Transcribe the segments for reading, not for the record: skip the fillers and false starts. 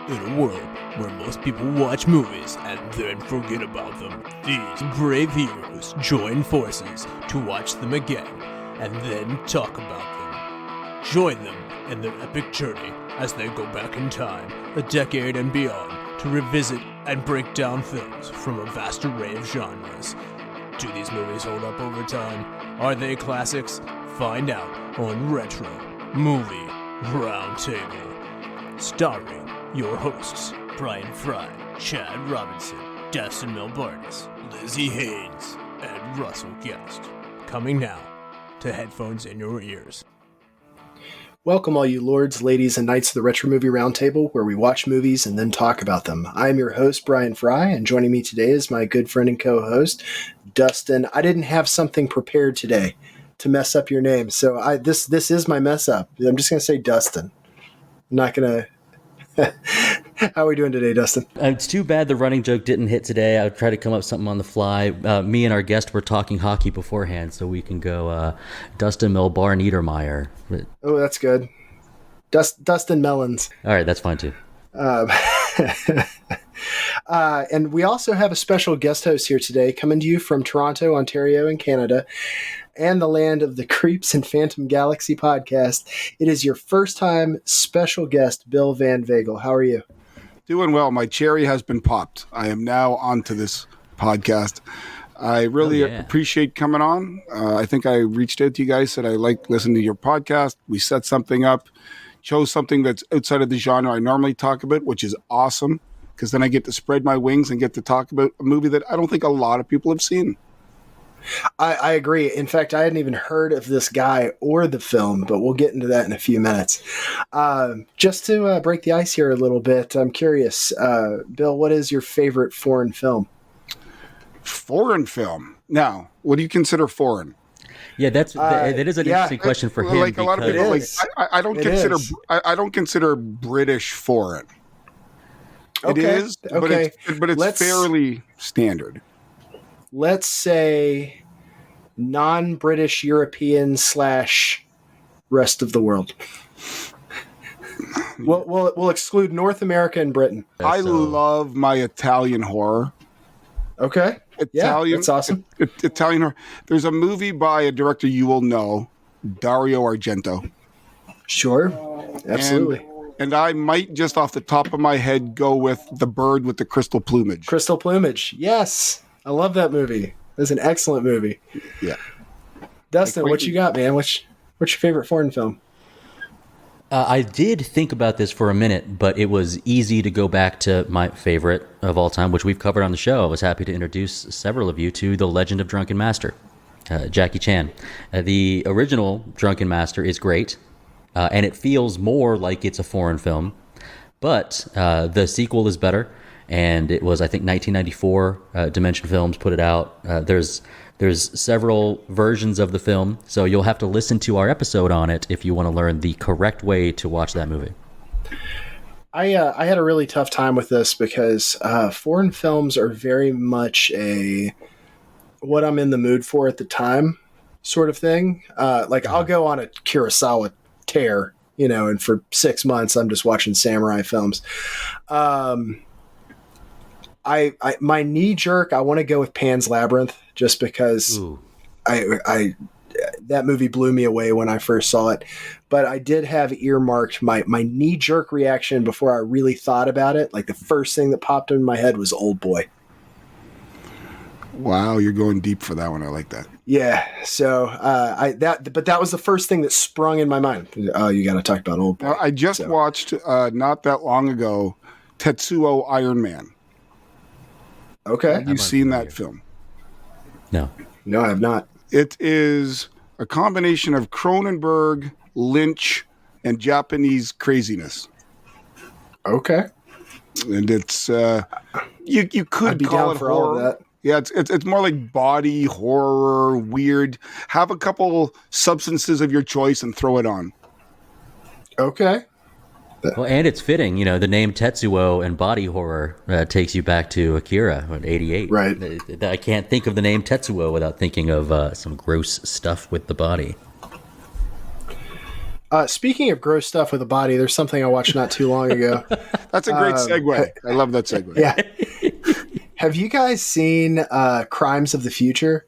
In a world where most people watch movies and then forget about them, these brave heroes join forces to watch them again and then talk about them. Join them in their epic journey as they go back in time, a decade and beyond, to revisit and break down films from a vast array of genres. Do these movies hold up over time? Are they classics? Find out on Retro Movie Roundtable. Starring your hosts, Bryan, Frye, Chad Robinson, Dustin Melbardis, Lizzie Haynes, and Russell Guest. Coming now to headphones in your ears. Welcome all you lords, ladies, and knights of the Retro Movie Roundtable, where we watch movies and then talk about them. I am your host, Bryan Frye, and joining me today is my good friend and co-host, Dustin. I didn't have something prepared today to mess up your name, so this is my mess up. I'm just going to say Dustin. I'm not going to... How are we doing today, Dustin? It's too bad the running joke didn't hit today. I would try to come up with something on the fly. Me and our guest were talking hockey beforehand, so we can go Dustin Melbar Niedermeyer. Oh, that's good. Dustin Mellons. All right, that's fine too. And we also have a special guest host here today, coming to you from Toronto, Ontario, in Canada, and the land of the Creeps and Phantom Galaxy podcast. It is your first time special guest, Bill Van Veghel. How are you? Doing well. My cherry has been popped. I am now onto this podcast. I really appreciate coming on. I think I reached out to you guys, said I like listening to your podcast. We set something up, chose something that's outside of the genre I normally talk about, which is awesome, because then I get to spread my wings and get to talk about a movie that I don't think a lot of people have seen. I agree. In fact, I hadn't even heard of this guy or the film, but we'll get into that in a few minutes. Just to break the ice here a little bit, I'm curious, Bill, what is your favorite foreign film? Foreign film? Now, what do you consider foreign? Yeah, that is an interesting question for him. Like a lot of people, I don't consider British foreign. Okay. It is, okay. but it's fairly standard. Let's say non-British European / rest of the world. We'll exclude North America and Britain. I love my Italian horror. Okay. Italian, that's awesome. Italian horror. There's a movie by a director you will know, Dario Argento. Sure. Absolutely. And I might just off the top of my head go with The Bird with the Crystal Plumage. Crystal Plumage. Yes. I love that movie. It's an excellent movie. Yeah. Dustin, what you got, man? What's your favorite foreign film? I did think about this for a minute, but it was easy to go back to my favorite of all time, which we've covered on the show. I was happy to introduce several of you to The Legend of Drunken Master, Jackie Chan. The original Drunken Master is great, and it feels more like it's a foreign film, but the sequel is better. And it was, I think, 1994. Dimension Films put it out. There's several versions of the film, so you'll have to listen to our episode on it if you want to learn the correct way to watch that movie. I had a really tough time with this because foreign films are very much what I'm in the mood for at the time sort of thing. I'll go on a Kurosawa tear, and for 6 months I'm just watching samurai films. My knee jerk, I want to go with Pan's Labyrinth just because that movie blew me away when I first saw it. But I did have earmarked my knee jerk reaction before I really thought about it. Like the first thing that popped in my head was Old Boy. Wow, you're going deep for that one. I like that. Yeah. So that was the first thing that sprung in my mind. Oh, you got to talk about Old Boy. I just watched not that long ago Tetsuo Iron Man. Okay. Have you seen that film? No, I have not. It is a combination of Cronenberg, Lynch, and Japanese craziness. Okay. And it's you could I'd be call down it for horror. all of that. Yeah, it's more like body horror, weird. Have a couple substances of your choice and throw it on. Okay. Well, and it's fitting, the name Tetsuo and body horror takes you back to Akira in '88. Right. I can't think of the name Tetsuo without thinking of some gross stuff with the body. Speaking of gross stuff with a body, there's something I watched not too long ago. That's a great segue. I love that segue. Yeah. Have you guys seen Crimes of the Future?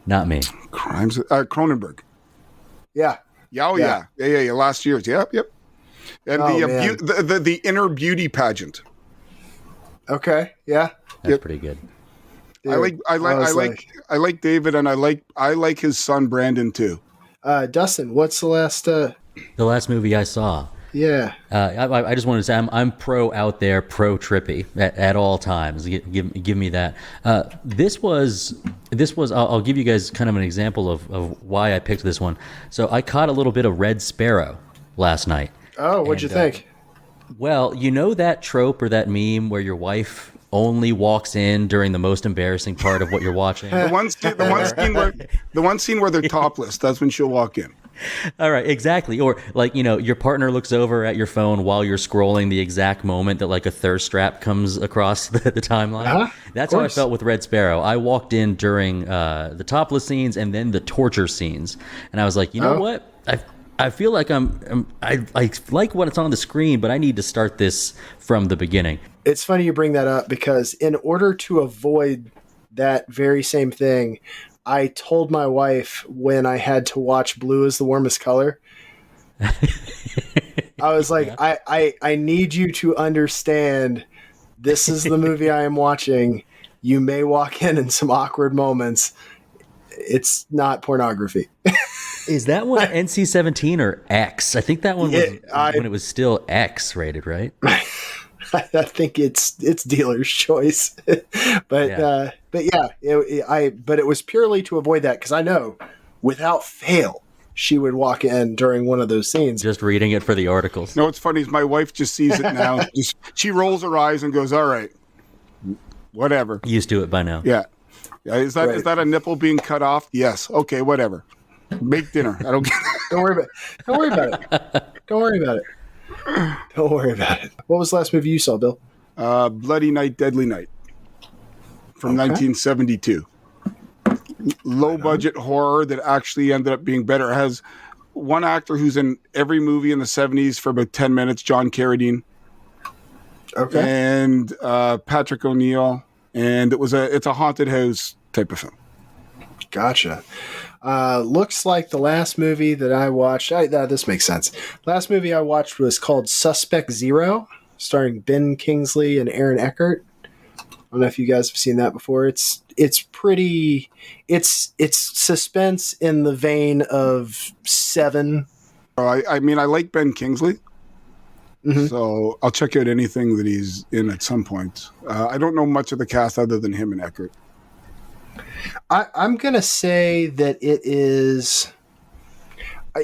Not me. Crimes Cronenberg. Yeah. Yeah. Last year's. Yep. And the inner beauty pageant. Okay. Yeah. That's pretty good. Dude, I like David, and I like his son Brandon too. Dustin, what's the last? The last movie I saw. Yeah. I just wanted to say I'm pro out there, pro trippy at all times. Give me that. This was. I'll give you guys kind of an example of why I picked this one. So I caught a little bit of Red Sparrow last night. Oh, what'd you think? Well, you know that trope or that meme where your wife only walks in during the most embarrassing part of what you're watching. the one scene where they're topless. That's when she'll walk in. All right, exactly. Or like, your partner looks over at your phone while you're scrolling the exact moment that like a thirst trap comes across the timeline. Uh-huh, That's how I felt with Red Sparrow. I walked in during the topless scenes and then the torture scenes, and I was like, you know what? I feel like I like what's on the screen, but I need to start this from the beginning. It's funny you bring that up because in order to avoid that very same thing, I told my wife when I had to watch Blue is the Warmest Color. I was like, I need you to understand this is the movie I am watching. You may walk in some awkward moments. It's not pornography. Is that one NC-17 or X? I think that one was when it was still X rated, right? I think it's dealer's choice, but it was purely to avoid that because I know without fail she would walk in during one of those scenes. Just reading it for the articles. No, what's funny is my wife just sees it now. She rolls her eyes and goes, "All right, whatever." Used to it by now. Yeah. Is that a nipple being cut off? Yes. Okay, whatever. Make dinner. I don't get it. Don't worry about it. Don't worry about it. What was the last movie you saw, Bill? Bloody Night, Deadly Night from 1972. Low budget horror that actually ended up being better. It has one actor who's in every movie in the 70s for about 10 minutes, John Carradine. Okay. And Patrick O'Neill. And it's a haunted house type of film. Gotcha. Looks like the last movie that I watched, this makes sense. Last movie I watched was called Suspect Zero, starring Ben Kingsley and Aaron Eckhart. I don't know if you guys have seen that before. It's suspense in the vein of Seven. I mean, I like Ben Kingsley. Mm-hmm. So I'll check out anything that he's in at some point. I don't know much of the cast other than him and Eckhart. I'm going to say that it is...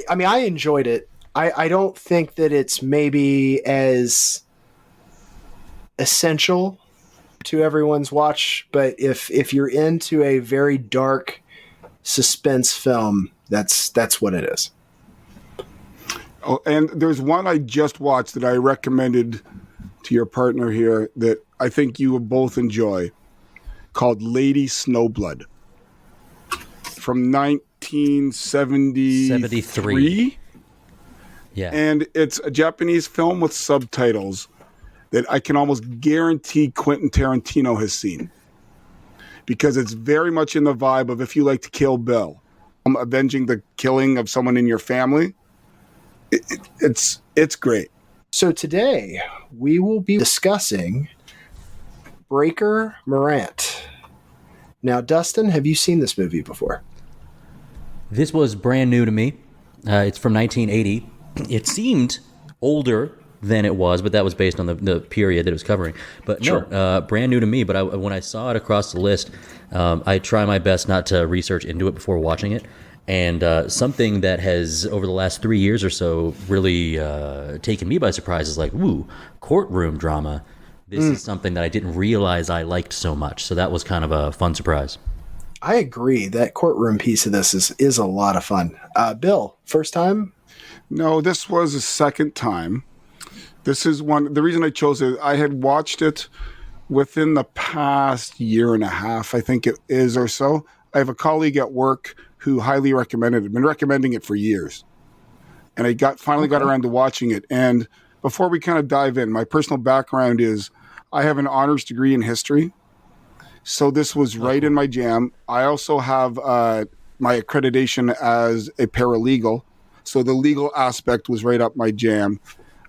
I mean, I enjoyed it. I don't think that it's maybe as essential to everyone's watch, but if you're into a very dark suspense film, that's what it is. Oh, and there's one I just watched that I recommended to your partner here that I think you will both enjoy, called Lady Snowblood from 1973. Yeah. And it's a Japanese film with subtitles that I can almost guarantee Quentin Tarantino has seen, because it's very much in the vibe of if you like to Kill Bill, avenging the killing of someone in your family. It's great. So today we will be discussing Breaker Morant. Now, Dustin, have you seen this movie before? This was brand new to me. It's from 1980. It seemed older than it was, but that was based on the period that it was covering. But sure. No, brand new to me. But when I saw it across the list, I try my best not to research into it before watching it. And something that has, over the last 3 years or so, really taken me by surprise is like, ooh, courtroom drama. This is something that I didn't realize I liked so much. So that was kind of a fun surprise. I agree. That courtroom piece of this is a lot of fun. Bill, first time? No, this was a second time. This is one. The reason I chose it, I had watched it within the past year and a half, I think it is, or so. I have a colleague at work who highly recommended it, been recommending it for years. and I finally got around to watching it. And before we kind of dive in, my personal background is I have an honors degree in history. So this was right in my jam. I also have my accreditation as a paralegal. So the legal aspect was right up my jam.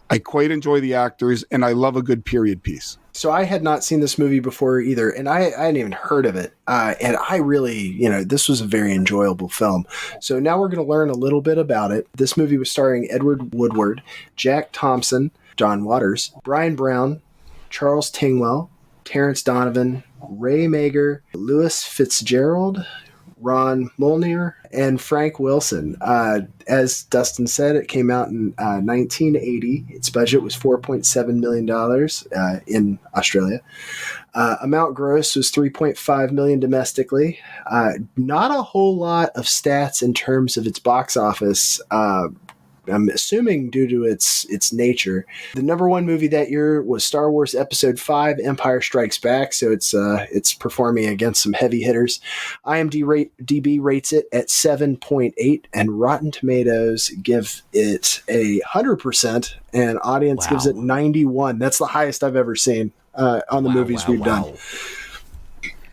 I quite enjoy the actors, and I love a good period piece. So I had not seen this movie before either, and I hadn't even heard of it. And I really, this was a very enjoyable film. So now we're going to learn a little bit about it. This movie was starring Edward Woodward, Jack Thompson, John Waters, Brian Brown, Charles Tingwell, Terence Donovan, Ray Meagher, Louis Fitz-Gerald, Ron Mullinar, and Frank Wilson. As Dustin said, it came out in 1980. Its budget was $4.7 million in Australia. Amount gross was $3.5 million domestically. Not a whole lot of stats in terms of its box office. I'm assuming due to its nature. The number one movie that year was Star Wars Episode 5, Empire Strikes Back, so it's performing against some heavy hitters. IMDb rates it at 7.8, and Rotten Tomatoes give it 100%, and audience gives it 91. That's the highest I've ever seen on the movies we've done.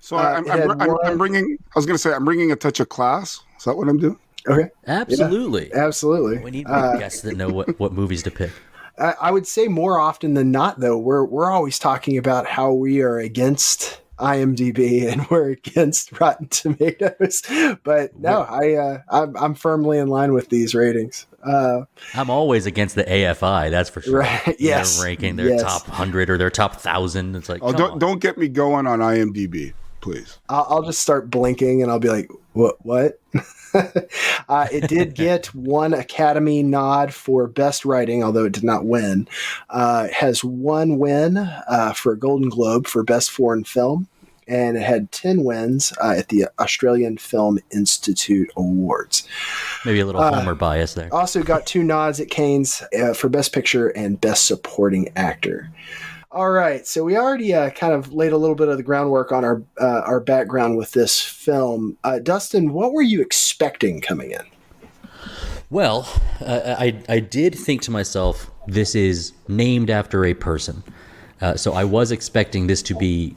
So I'm bringing. I was going to say I'm bringing a touch of class. Is that what I'm doing? Okay. Absolutely. Yeah, absolutely. We need guests that know what movies to pick. I would say more often than not, though, we're always talking about how we are against IMDb and we're against Rotten Tomatoes. But no, I'm firmly in line with these ratings. I'm always against the AFI, that's for sure. Right, yes. They're ranking their top 100 or their top 1,000. It's like, don't get me going on IMDb, please. I'll just start blinking and I'll be like, what? It did get one Academy nod for Best Writing, although it did not win. It has one win for a Golden Globe for Best Foreign Film, and it had 10 wins at the Australian Film Institute Awards. Maybe a little Homer bias there. Also got 2 nods at Cannes for Best Picture and Best Supporting Actor. All right, so we already kind of laid a little bit of the groundwork on our background with this film. Dustin, what were you expecting coming in? Well, I did think to myself, this is named after a person. So I was expecting this to be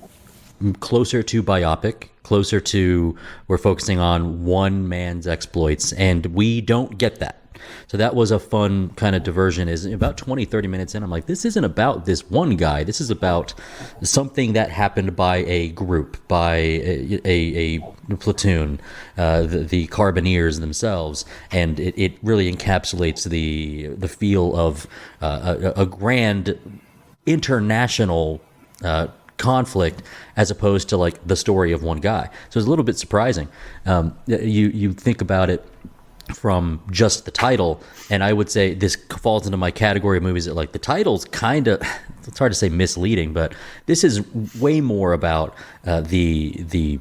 closer to biopic, closer to we're focusing on one man's exploits, and we don't get that. So that was a fun kind of diversion. Is about 20, 30 minutes in, I'm like, this isn't about this one guy. This is about something that happened by a group, by a platoon, the Carbineers themselves. And it really encapsulates the feel of a grand international conflict as opposed to like the story of one guy. So it's a little bit surprising. You think about it from just the title, and I would say this falls into my category of movies that like the title's kind of, it's hard to say misleading, but this is way more about the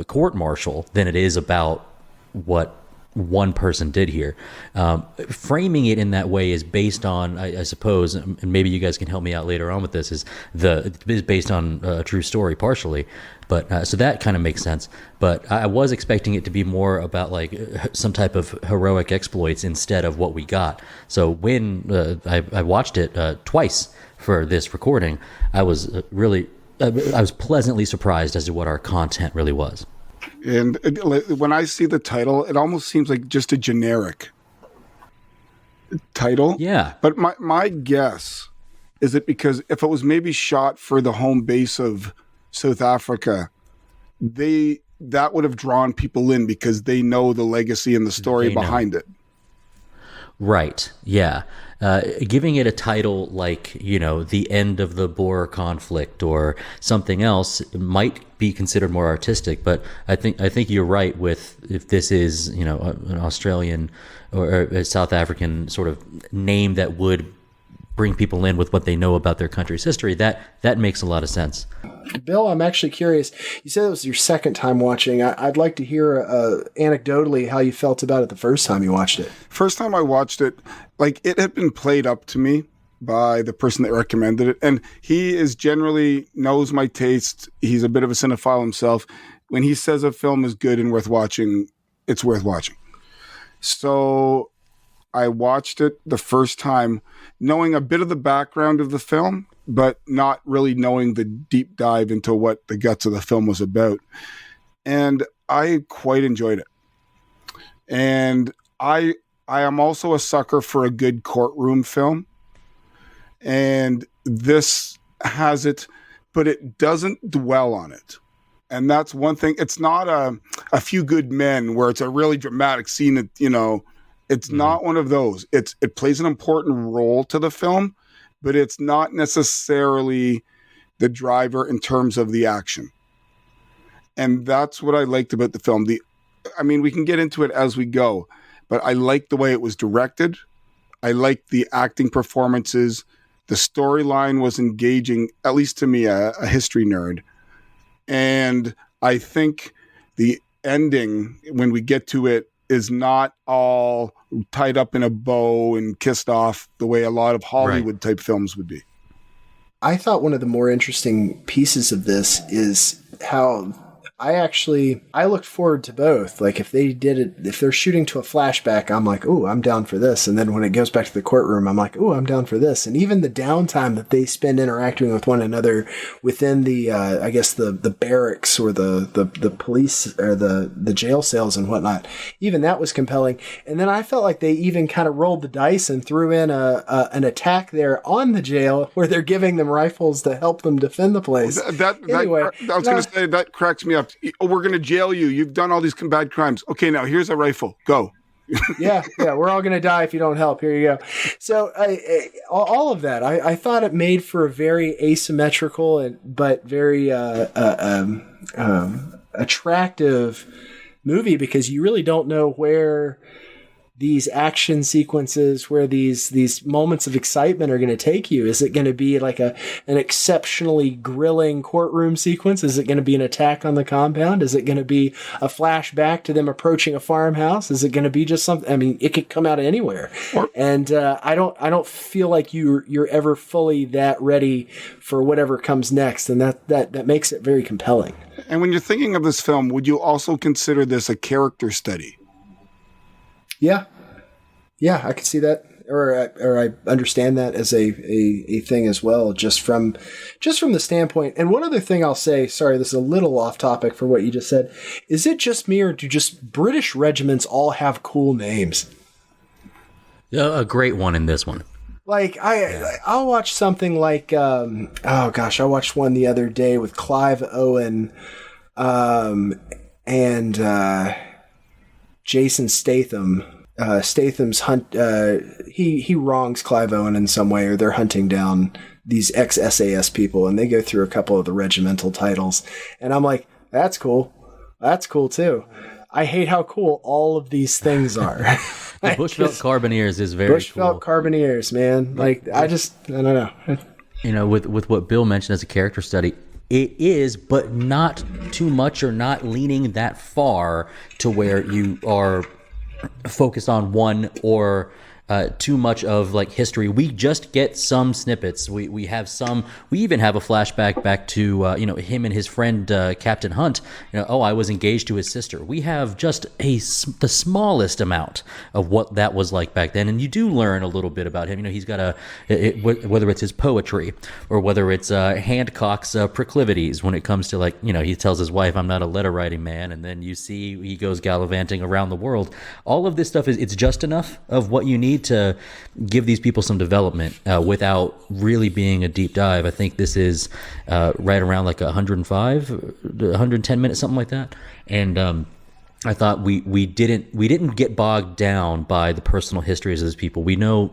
court martial than it is about what one person did here. Framing it in that way is based on, I suppose, and maybe you guys can help me out later on with this, is based on a true story partially. But so that kind of makes sense. But I was expecting it to be more about like some type of heroic exploits instead of what we got. So when I watched it twice for this recording, I was pleasantly surprised as to what our content really was. And when I see the title, it almost seems like just a generic title. Yeah. But my guess is that because if it was maybe shot for the home base of South Africa, that would have drawn people in because they know the legacy and the story behind it. Right. Yeah. Giving it a title like, the end of the Boer conflict or something else might be considered more artistic, but I think you're right with if this is, an Australian or a South African sort of name that would bring people in with what they know about their country's history, that makes a lot of sense. Bill, I'm actually curious. You said it was your second time watching. I'd like to hear anecdotally how you felt about it the first time you watched it. First time I watched it, like it had been played up to me by the person that recommended it. And he is generally knows my taste. He's a bit of a cinephile himself. When he says a film is good and worth watching, it's worth watching. So I watched it the first time knowing a bit of the background of the film, but not really knowing the deep dive into what the guts of the film was about. And I quite enjoyed it. And I am also a sucker for a good courtroom film. And this has it, but it doesn't dwell on it. And that's one thing. It's not a Few Good Men where it's a really dramatic scene that, it's not one of those. It plays an important role to the film, but it's not necessarily the driver in terms of the action. And that's what I liked about the film. We can get into it as we go, but I liked the way it was directed. I liked the acting performances. The storyline was engaging, at least to me, a history nerd. And I think the ending, when we get to it, is not all tied up in a bow and kissed off the way a lot of Hollywood type films would be. I thought one of the more interesting pieces of this is how I looked forward to both. Like if they're shooting to a flashback, I'm like, oh, I'm down for this. And then when it goes back to the courtroom, I'm like, oh, I'm down for this. And even the downtime that they spend interacting with one another within the, I guess the barracks or the police or the jail cells and whatnot, even that was compelling. And then I felt like they even kind of rolled the dice and threw in an attack there on the jail where they're giving them rifles to help them defend the place. I was going to say that cracks me up. Oh, we're going to jail you. You've done all these bad crimes. Okay, now here's a rifle. Go. yeah, we're all going to die if you don't help. Here you go. So all of that, I thought it made for a very asymmetrical but very attractive movie because you really don't know where these action sequences, where these moments of excitement are going to take you. Is it going to be like an exceptionally grilling courtroom sequence? Is it going to be an attack on the compound? Is it going to be a flashback to them approaching a farmhouse? Is it going to be just something? I mean, it could come out of anywhere. And I don't feel like you're ever fully that ready for whatever comes next, and that makes it very compelling. And when you're thinking of this film, would you also consider this a character study? Yeah, I could see that, or I understand that as a thing as well, just from the standpoint. And one other thing I'll say, sorry, this is a little off topic for what you just said. Is it just me, or do just British regiments all have cool names? A great one in this one. Like I'll watch something like I watched one the other day with Clive Owen, and Jason Statham. Statham's hunt. He wrongs Clive Owen in some way, or they're hunting down these ex-SAS people, and they go through a couple of the regimental titles, and I'm like, that's cool. That's cool too. I hate how cool all of these things are. The Bushveld Carbineers is very Bushveld Carbineers, man. Like I don't know. With what Bill mentioned as a character study, it is, but not too much or not leaning that far to where you are focused on one or too much of like history. We just get some snippets. We have some. We even have a flashback back to him and his friend Captain Hunt. I was engaged to his sister. We have just the smallest amount of what that was like back then, and you do learn a little bit about him. He's got whether it's his poetry or whether it's Hancock's proclivities when it comes to he tells his wife, "I'm not a letter writing man," and then you see he goes gallivanting around the world. All of this stuff it's just enough of what you need to give these people some development without really being a deep dive. I think this is right around like 105, 110 minutes, something like that. And I thought we didn't get bogged down by the personal histories of these people. We know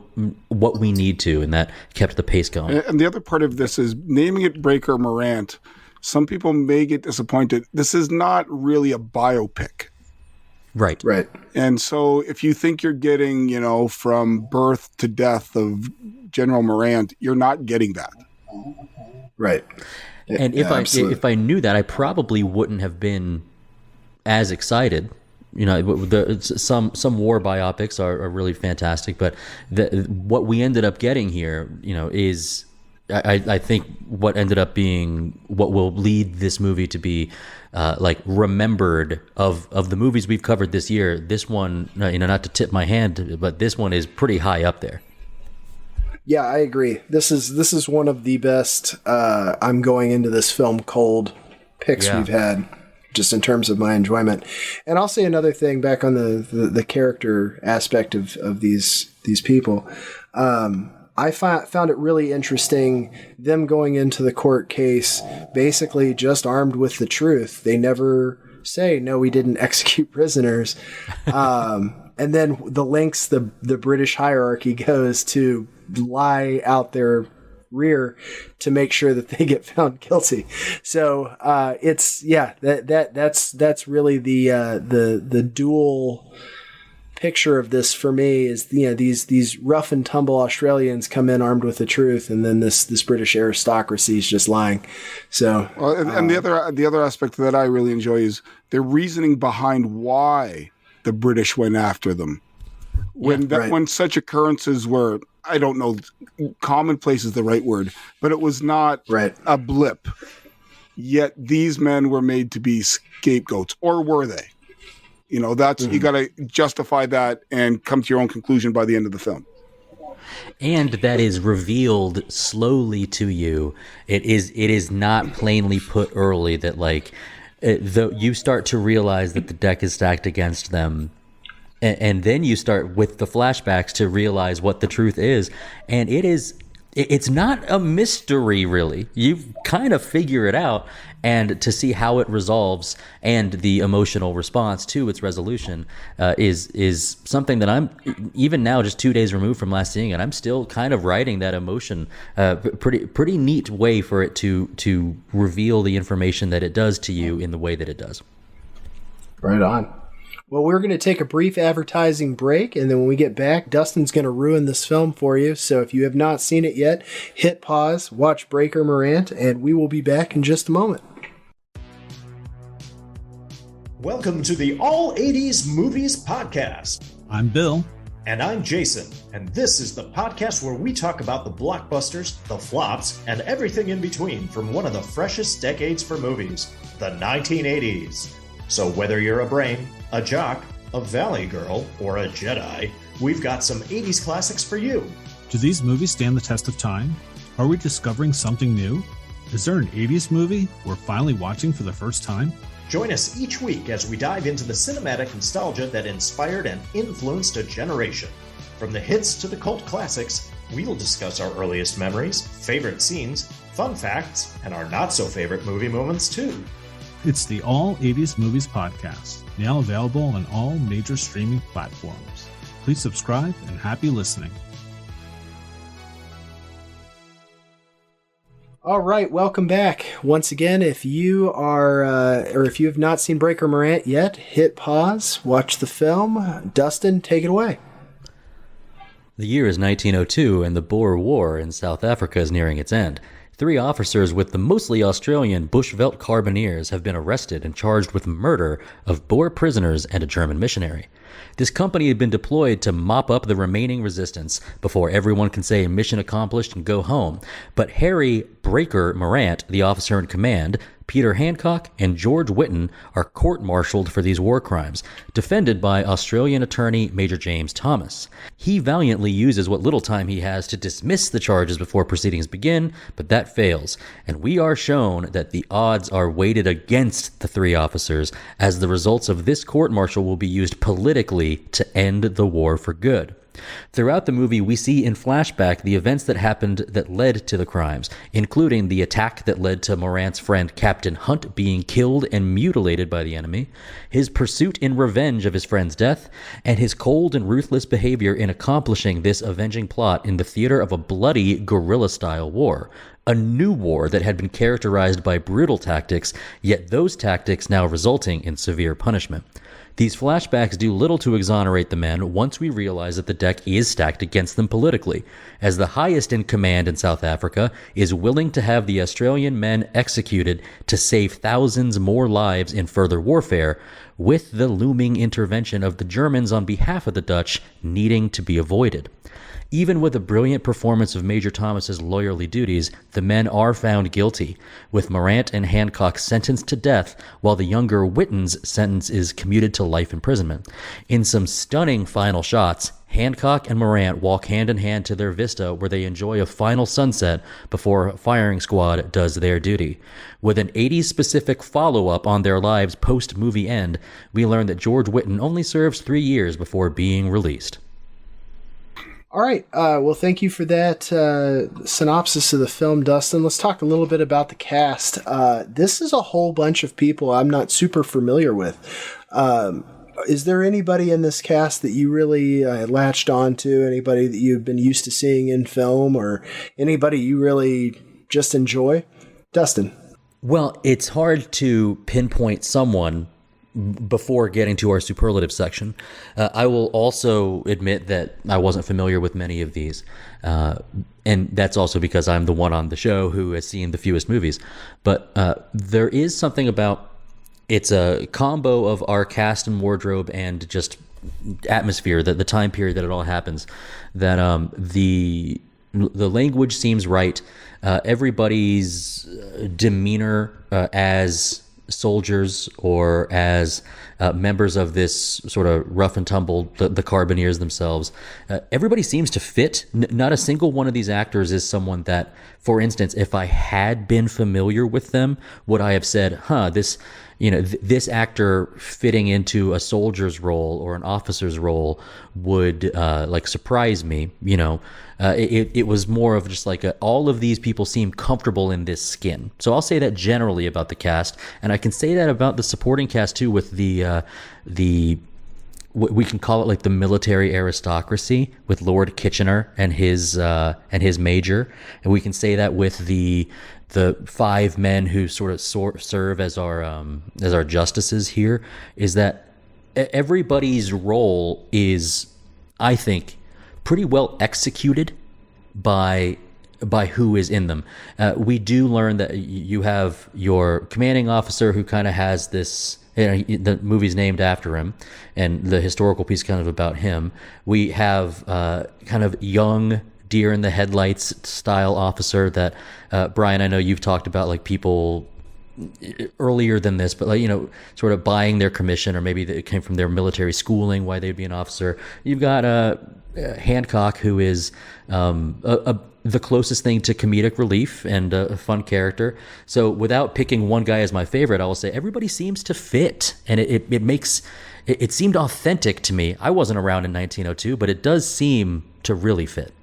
what we need to, and that kept the pace going. And the other part of this is naming it Breaker Morant. Some people may get disappointed. This is not really a biopic. Right. And so if you think you're getting, from birth to death of General Morant, you're not getting that. Right. And if I knew that, I probably wouldn't have been as excited. Some war biopics are really fantastic, but what we ended up getting here, is I think what ended up being what will lead this movie to be like remembered of the movies we've covered this year. This one, not to tip my hand, but this one is pretty high up there. Yeah, I agree. This is one of the best I'm going into this film cold picks we've had, just in terms of my enjoyment. And I'll say another thing back on the character aspect of these people. I found it really interesting, them going into the court case basically just armed with the truth. They never say, no, we didn't execute prisoners. And then the lengths the British hierarchy goes to lie out their rear to make sure that they get found guilty. So that's really the dual picture of this for me is, these rough and tumble Australians come in armed with the truth, and then this British aristocracy is just lying. So, and the other aspect that I really enjoy is their reasoning behind why the British went after them. When such occurrences were, I don't know, commonplace is the right word, but it was not a blip. Yet these men were made to be scapegoats, or were they? You got to justify that and come to your own conclusion by the end of the film. And that is revealed slowly to you. It is not plainly put early that you start to realize that the deck is stacked against them. And then you start with the flashbacks to realize what the truth is. And it's not a mystery, really. You kind of figure it out, and to see how it resolves and the emotional response to its resolution is something that I'm, even now, just 2 days removed from last seeing it, I'm still kind of riding that emotion. Pretty neat way for it to reveal the information that it does to you in the way that it does. Right on. Well, we're going to take a brief advertising break, and then when we get back, Dustin's going to ruin this film for you. So if you have not seen it yet, hit pause, watch Breaker Morant, and we will be back in just a moment. Welcome to the All 80s Movies Podcast. I'm Bill. And I'm Jason. And this is the podcast where we talk about the blockbusters, the flops, and everything in between from one of the freshest decades for movies, the 1980s. So whether you're a brain, a jock, a valley girl, or a Jedi, we've got some 80s classics for you. Do these movies stand the test of time? Are we discovering something new? Is there an 80s movie we're finally watching for the first time? Join us each week as we dive into the cinematic nostalgia that inspired and influenced a generation. From the hits to the cult classics, we'll discuss our earliest memories, favorite scenes, fun facts, and our not-so-favorite movie moments too. It's the All 80s Movies Podcast, now available on all major streaming platforms. Please subscribe and happy listening. All right, welcome back. Once again, if you are, or if you have not seen Breaker Morant yet, hit pause, watch the film. Dustin, take it away. The year is 1902, and the Boer War in South Africa is nearing its end. 3 officers with the mostly Australian Bushveld Carbineers have been arrested and charged with murder of Boer prisoners and a German missionary. This company had been deployed to mop up the remaining resistance before everyone can say mission accomplished and go home. But Harry Breaker Morant, the officer in command, Peter Hancock, and George Whitten are court-martialed for these war crimes, defended by Australian attorney Major James Thomas. He valiantly uses what little time he has to dismiss the charges before proceedings begin, but that fails, and we are shown that the odds are weighted against the 3 officers, as the results of this court-martial will be used politically to end the war for good. Throughout the movie, we see in flashback the events that happened that led to the crimes, including the attack that led to Morant's friend Captain Hunt being killed and mutilated by the enemy, his pursuit in revenge of his friend's death, and his cold and ruthless behavior in accomplishing this avenging plot in the theater of a bloody guerrilla-style war. A new war that had been characterized by brutal tactics, yet those tactics now resulting in severe punishment. These flashbacks do little to exonerate the men once we realize that the deck is stacked against them politically, as the highest in command in South Africa is willing to have the Australian men executed to save thousands more lives in further warfare, with the looming intervention of the Germans on behalf of the Dutch needing to be avoided. Even with a brilliant performance of Major Thomas's lawyerly duties, the men are found guilty, with Morant and Hancock sentenced to death, while the younger Witten's sentence is commuted to life imprisonment. In some stunning final shots, Hancock and Morant walk hand in hand to their vista where they enjoy a final sunset before firing squad does their duty. With an 80s specific follow-up on their lives post-movie end, we learn that George Witten only serves 3 years before being released. All right. Well, thank you for that synopsis of the film, Dustin. Let's talk a little bit about the cast. This is a whole bunch of people I'm not super familiar with. Is there anybody in this cast that you really latched on to? Anybody that you've been used to seeing in film, or anybody you really just enjoy? Dustin. Well, it's hard to pinpoint someone before getting to our superlative section. I will also admit that I wasn't familiar with many of these. And that's also because I'm the one on the show who has seen the fewest movies. But there is something about, it's a combo of our cast and wardrobe and just atmosphere, that the time period that it all happens, that the language seems right. Everybody's demeanor as soldiers or as members of this sort of rough and tumble, the Carbineers themselves, everybody seems to fit. Not a single one of these actors is someone that, for instance, if I had been familiar with them, would I have said, this actor fitting into a soldier's role or an officer's role would surprise me. It was more of just like all of these people seem comfortable in this skin. So I'll say that generally about the cast, and I can say that about the supporting cast too, with the we can call it like the military aristocracy with Lord Kitchener and his major, and we can say that with the 5 men who sort of serve as our justices here, is that everybody's role is, I think, pretty well executed by who is in them. We do learn that you have your commanding officer who kind of has this, the movie's named after him, and the historical piece kind of about him. We have kind of young, deer in the headlights style officer that Bryan, I know you've talked about, like people earlier than this, but sort of buying their commission, or maybe it came from their military schooling, why they'd be an officer. You've got Hancock, who is the closest thing to comedic relief and a fun character. So without picking one guy as my favorite, I will say everybody seems to fit, and it seemed authentic to me. I wasn't around in 1902, but it does seem to really fit.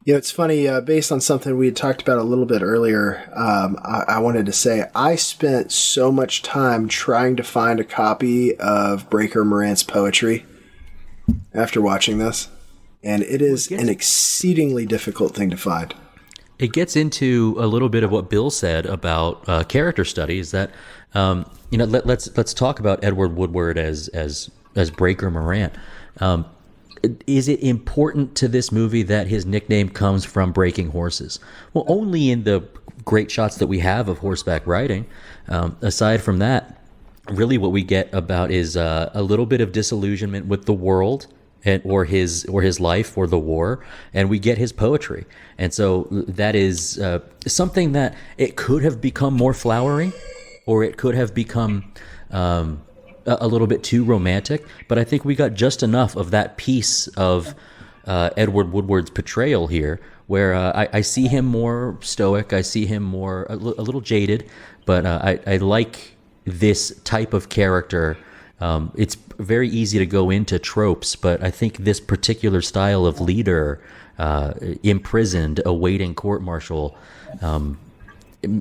It's funny, based on something we had talked about a little bit earlier, I wanted to say I spent so much time trying to find a copy of Breaker Morant's poetry after watching this, and it is an exceedingly difficult thing to find. It gets into a little bit of what Bill said about character studies, that let's talk about Edward Woodward as Breaker Morant. Is it important to this movie that his nickname comes from breaking horses? Well, only in the great shots that we have of horseback riding. Aside from that, really what we get about is a little bit of disillusionment with the world or his life or the war, and we get his poetry. And so that is something that it could have become more flowery, or it could have become a little bit too romantic, but I think we got just enough of that piece of Edward Woodward's portrayal here, where I see him more stoic, I see him more a little jaded, but I like this type of character. It's very easy to go into tropes, but I think this particular style of leader, imprisoned, awaiting court-martial,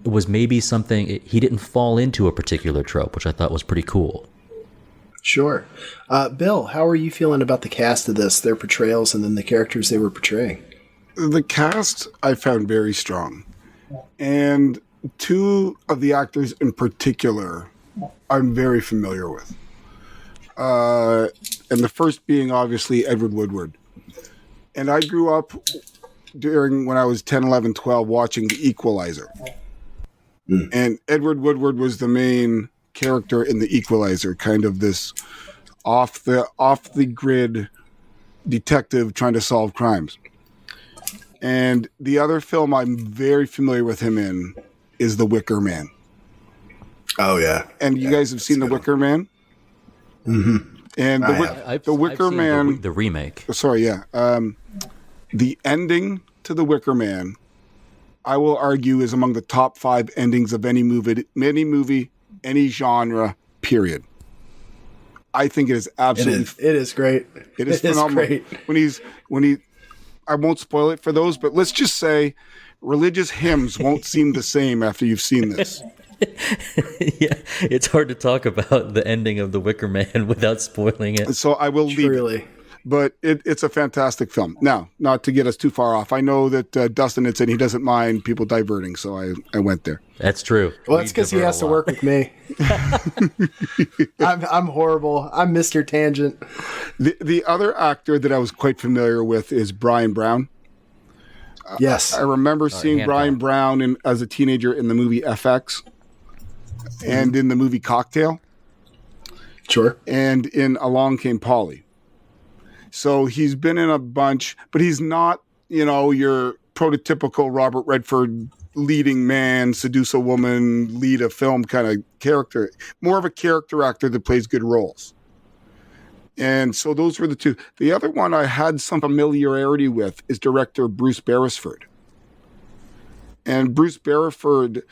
was maybe something, he didn't fall into a particular trope, which I thought was pretty cool. Sure. Bill, how are you feeling about the cast of this, their portrayals, and then the characters they were portraying? The cast I found very strong. And 2 of the actors in particular I'm very familiar with. And the first being obviously Edward Woodward. And I grew up when I was 10, 11, 12 watching The Equalizer. And Edward Woodward was the main character in The Equalizer, kind of this off the grid detective trying to solve crimes. And the other film I'm very familiar with him in is The Wicker Man. Oh, yeah. And you guys have seen The Wicker Man? Mm-hmm. And The Wicker Man... The remake. Sorry, yeah. The ending to The Wicker Man, I will argue, is among the top 5 endings of any movie, any genre, period. I think it is absolutely... It is great. It is phenomenal. Great. When he... I won't spoil it for those, but let's just say religious hymns won't seem the same after you've seen this. Yeah, it's hard to talk about the ending of The Wicker Man without spoiling it. So I will leave it. But it's a fantastic film. Now, not to get us too far off, I know that Dustin had said he doesn't mind people diverting, so I went there. That's true. Well, that's because he has to work with me. I'm horrible. I'm Mr. Tangent. The other actor that I was quite familiar with is Bryan Brown. Yes. I remember seeing Bryan Brown as a teenager in the movie FX and in the movie Cocktail. Sure. And in Along Came Polly. So he's been in a bunch, but he's not, your prototypical Robert Redford leading man, seduce a woman, lead a film kind of character. More of a character actor that plays good roles. And so those were the two. The other one I had some familiarity with is director Bruce Beresford. And Bruce Beresford,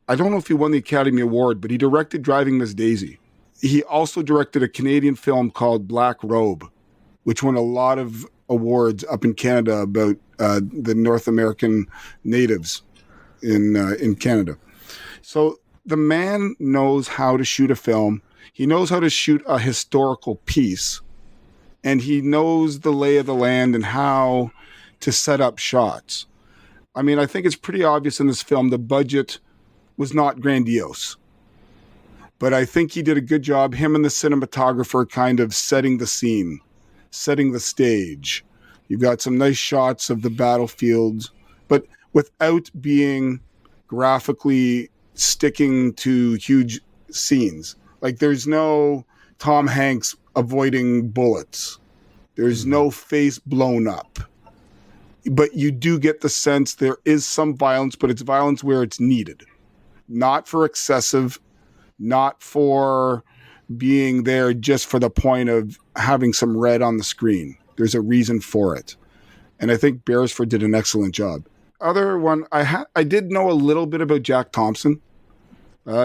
I don't know if he won the Academy Award, but he directed Driving Miss Daisy. He also directed a Canadian film called Black Robe, which won a lot of awards up in Canada about the North American natives in Canada. So the man knows how to shoot a film. He knows how to shoot a historical piece, and he knows the lay of the land and how to set up shots. I mean, I think it's pretty obvious in this film the budget was not grandiose, but I think he did a good job, him and the cinematographer, kind of setting the scene, setting the stage. You've got some nice shots of the battlefields, but without being graphically sticking to huge scenes. Like, there's no Tom Hanks avoiding bullets. There's no face blown up. But you do get the sense there is some violence, but it's violence where it's needed. Not for excessive, not for being there just for the point of having some red on the screen. There's a reason for it. And I think Beresford did an excellent job. Other one, I did know a little bit about Jack Thompson.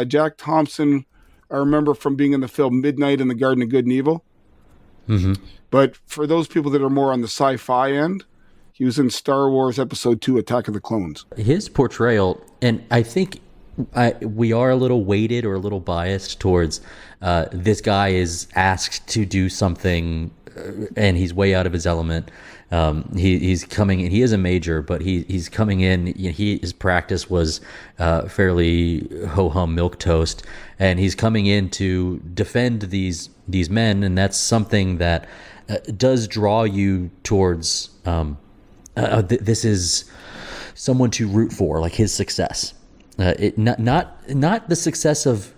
Jack Thompson, I remember from being in the film Midnight in the Garden of Good and Evil. Mm-hmm. But for those people that are more on the sci-fi end, he was in Star Wars Episode 2, Attack of the Clones. His portrayal, and I think we are a little weighted or a little biased towards this guy is asked to do something and he's way out of his element. He's coming in. He is a major, but he's coming in. His practice was fairly ho-hum milquetoast, and he's coming in to defend these men, and that's something that does draw you towards. This is someone to root for, like his success. Not the success of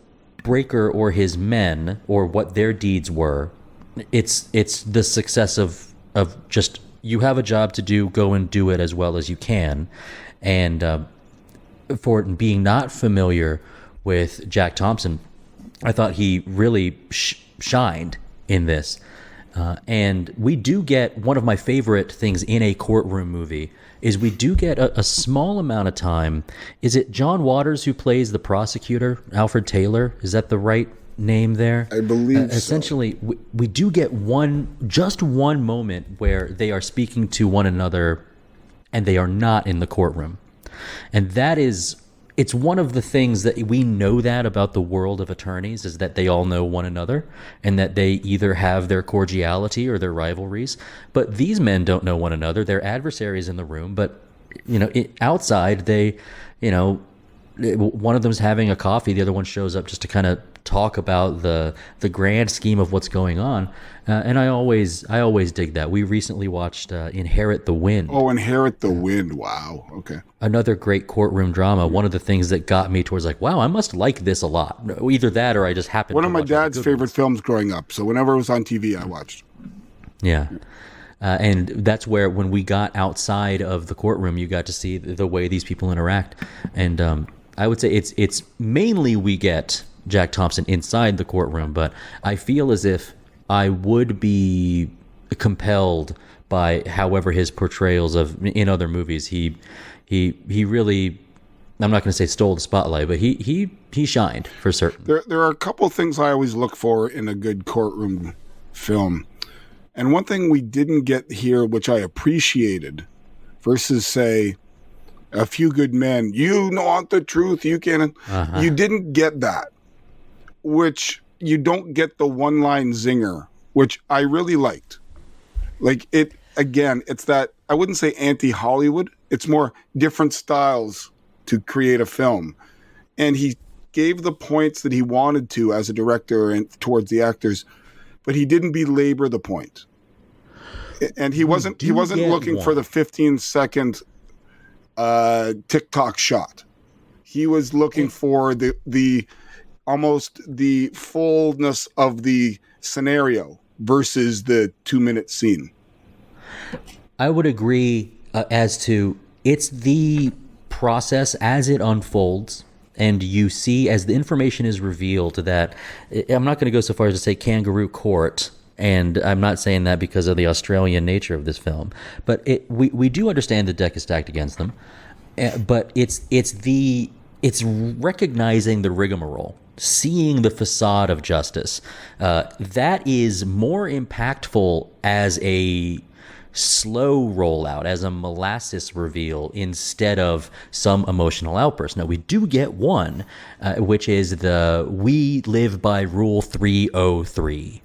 Breaker or his men or what their deeds were. It's the success of just, you have a job to do, go and do it as well as you can. And for being not familiar with Jack Thompson, I thought he really shined in this. And we do get, one of my favorite things in a courtroom movie is we do get a small amount of time. Is it John Waters who plays the prosecutor, Alfred Taylor? Is that the right name there? I believe so. Essentially, we do get just one moment where they are speaking to one another and they are not in the courtroom. And that is, it's one of the things that we know that about the world of attorneys, is that they all know one another and that they either have their cordiality or their rivalries. But these men don't know one another. They're adversaries in the room, but outside they, one of them's having a coffee, the other one shows up just to kind of talk about the grand scheme of what's going on. And I always dig that. We recently watched Inherit the Wind. Oh, Inherit the Wind. Wow. Okay. Another great courtroom drama. One of the things that got me towards like, wow, I must like this a lot. Either that or I just happened to watch one of my dad's favorite films growing up. So whenever it was on TV, I watched. Yeah. And that's where, when we got outside of the courtroom, you got to see the way these people interact. And I would say it's mainly we get Jack Thompson inside the courtroom, but I feel as if I would be compelled by, however, his portrayals in other movies. He really, I'm not going to say stole the spotlight, but he shined for certain. There are a couple things I always look for in a good courtroom film. And one thing we didn't get here, which I appreciated, versus, say, A Few Good Men, you want the truth, you can. You didn't get that, which you don't get the one-line zinger, which I really liked. Like, it's that, I wouldn't say anti-Hollywood, it's more different styles to create a film. And he gave the points that he wanted to as a director and towards the actors, but he didn't belabor the point. And he wasn't looking for the 15-second TikTok shot. He was looking for the almost the fullness of the scenario versus the 2-minute scene. I would agree as to, it's the process as it unfolds, and you see as the information is revealed that, I'm not going to go so far as to say kangaroo court, and I'm not saying that because of the Australian nature of this film, but we do understand the deck is stacked against them, but it's recognizing the rigmarole, seeing the facade of justice. That is more impactful as a slow rollout, as a molasses reveal, instead of some emotional outburst. Now, we do get one, which is we live by Rule 303.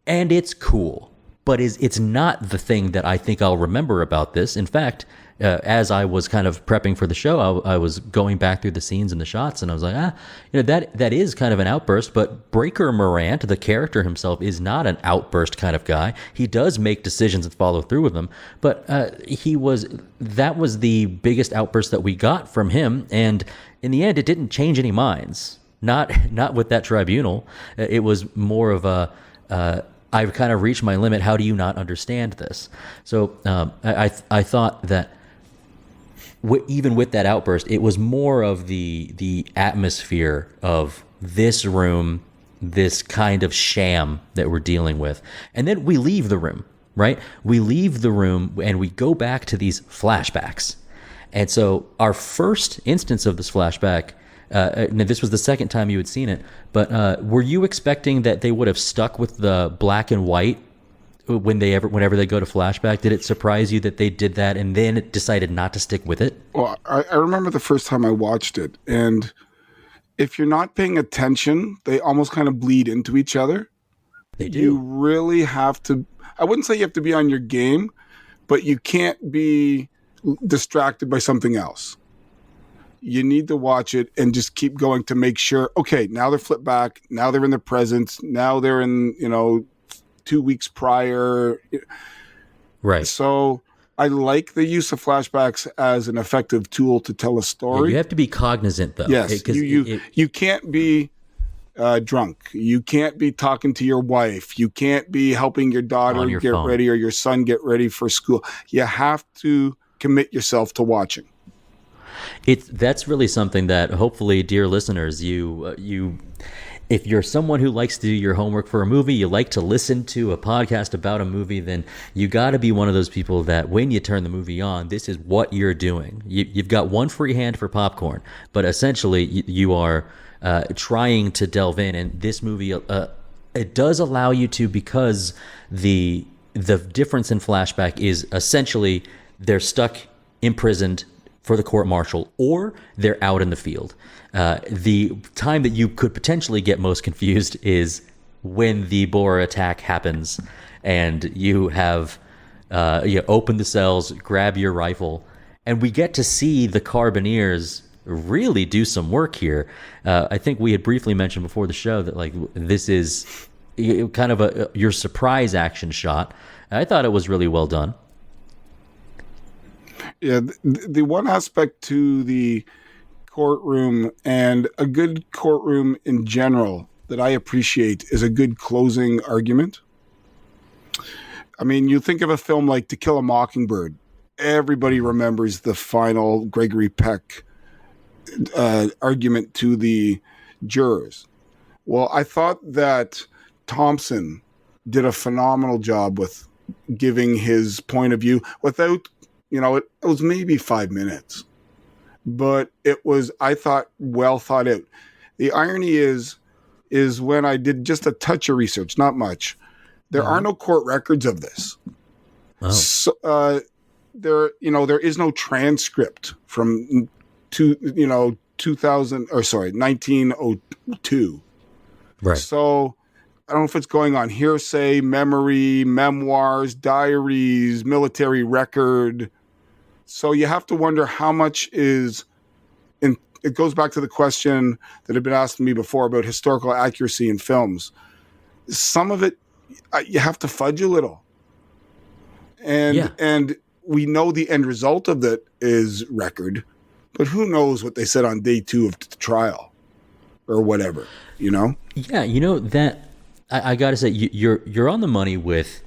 And it's cool, but it's not the thing that I think I'll remember about this. In fact, as I was kind of prepping for the show, I was going back through the scenes and the shots, and I was like, that is kind of an outburst. But Breaker Morant, the character himself, is not an outburst kind of guy. He does make decisions and follow through with them, but that was the biggest outburst that we got from him, and in the end, it didn't change any minds. Not with that tribunal. It was more of I've kind of reached my limit. How do you not understand this? So I thought that even with that outburst, it was more of the atmosphere of this room, this kind of sham that we're dealing with. And then we leave the room, right? We leave the room and we go back to these flashbacks. And so our first instance of this flashback, this was the second time you had seen it, but were you expecting that they would have stuck with the black and white whenever they go to flashback? Did it surprise you that they did that and then decided not to stick with it? Well, I remember the first time I watched it, and if you're not paying attention, they almost kind of bleed into each other. They do. You really have to, I wouldn't say you have to be on your game, but you can't be distracted by something else. You need to watch it and just keep going to make sure, okay, now they're flipped back. Now they're in the present. Now they're in, 2 weeks prior. Right. So I like the use of flashbacks as an effective tool to tell a story. You have to be cognizant, though. Yes. You can't be drunk. You can't be talking to your wife. You can't be helping your daughter get phone. Ready or your son get ready for school. You have to commit yourself to watching. That's really something that hopefully, dear listeners, if you're someone who likes to do your homework for a movie, you like to listen to a podcast about a movie, then you got to be one of those people that when you turn the movie on, this is what you're doing. You've got one free hand for popcorn, but essentially you are trying to delve in. And this movie, it does allow you to, because the difference in flashback is essentially they're stuck imprisoned for the court-martial, or they're out in the field. The time that you could potentially get most confused is when the Boer attack happens and you have you open the cells, grab your rifle, and we get to see the Carbineers really do some work here. I think we had briefly mentioned before the show that this is kind of your surprise action shot. I thought it was really well done. Yeah, the one aspect to the courtroom, and a good courtroom in general, that I appreciate is a good closing argument. I mean, you think of a film like To Kill a Mockingbird. Everybody remembers the final Gregory Peck argument to the jurors. Well, I thought that Thompson did a phenomenal job with giving his point of view without, it was maybe 5 minutes, but it was, I thought, well thought out. The irony is when I did just a touch of research, not much, there are no court records of this. Oh. So, there is no transcript from 1902. Right. So I don't know if it's going on hearsay, memory, memoirs, diaries, military record. So you have to wonder how much is in. It goes back to the question that had been asked me before about historical accuracy in films. Some of it, you have to fudge a little. And we know the end result of that is record, but who knows what they said on day 2 of the trial or whatever, Yeah, that I got to say you're on the money with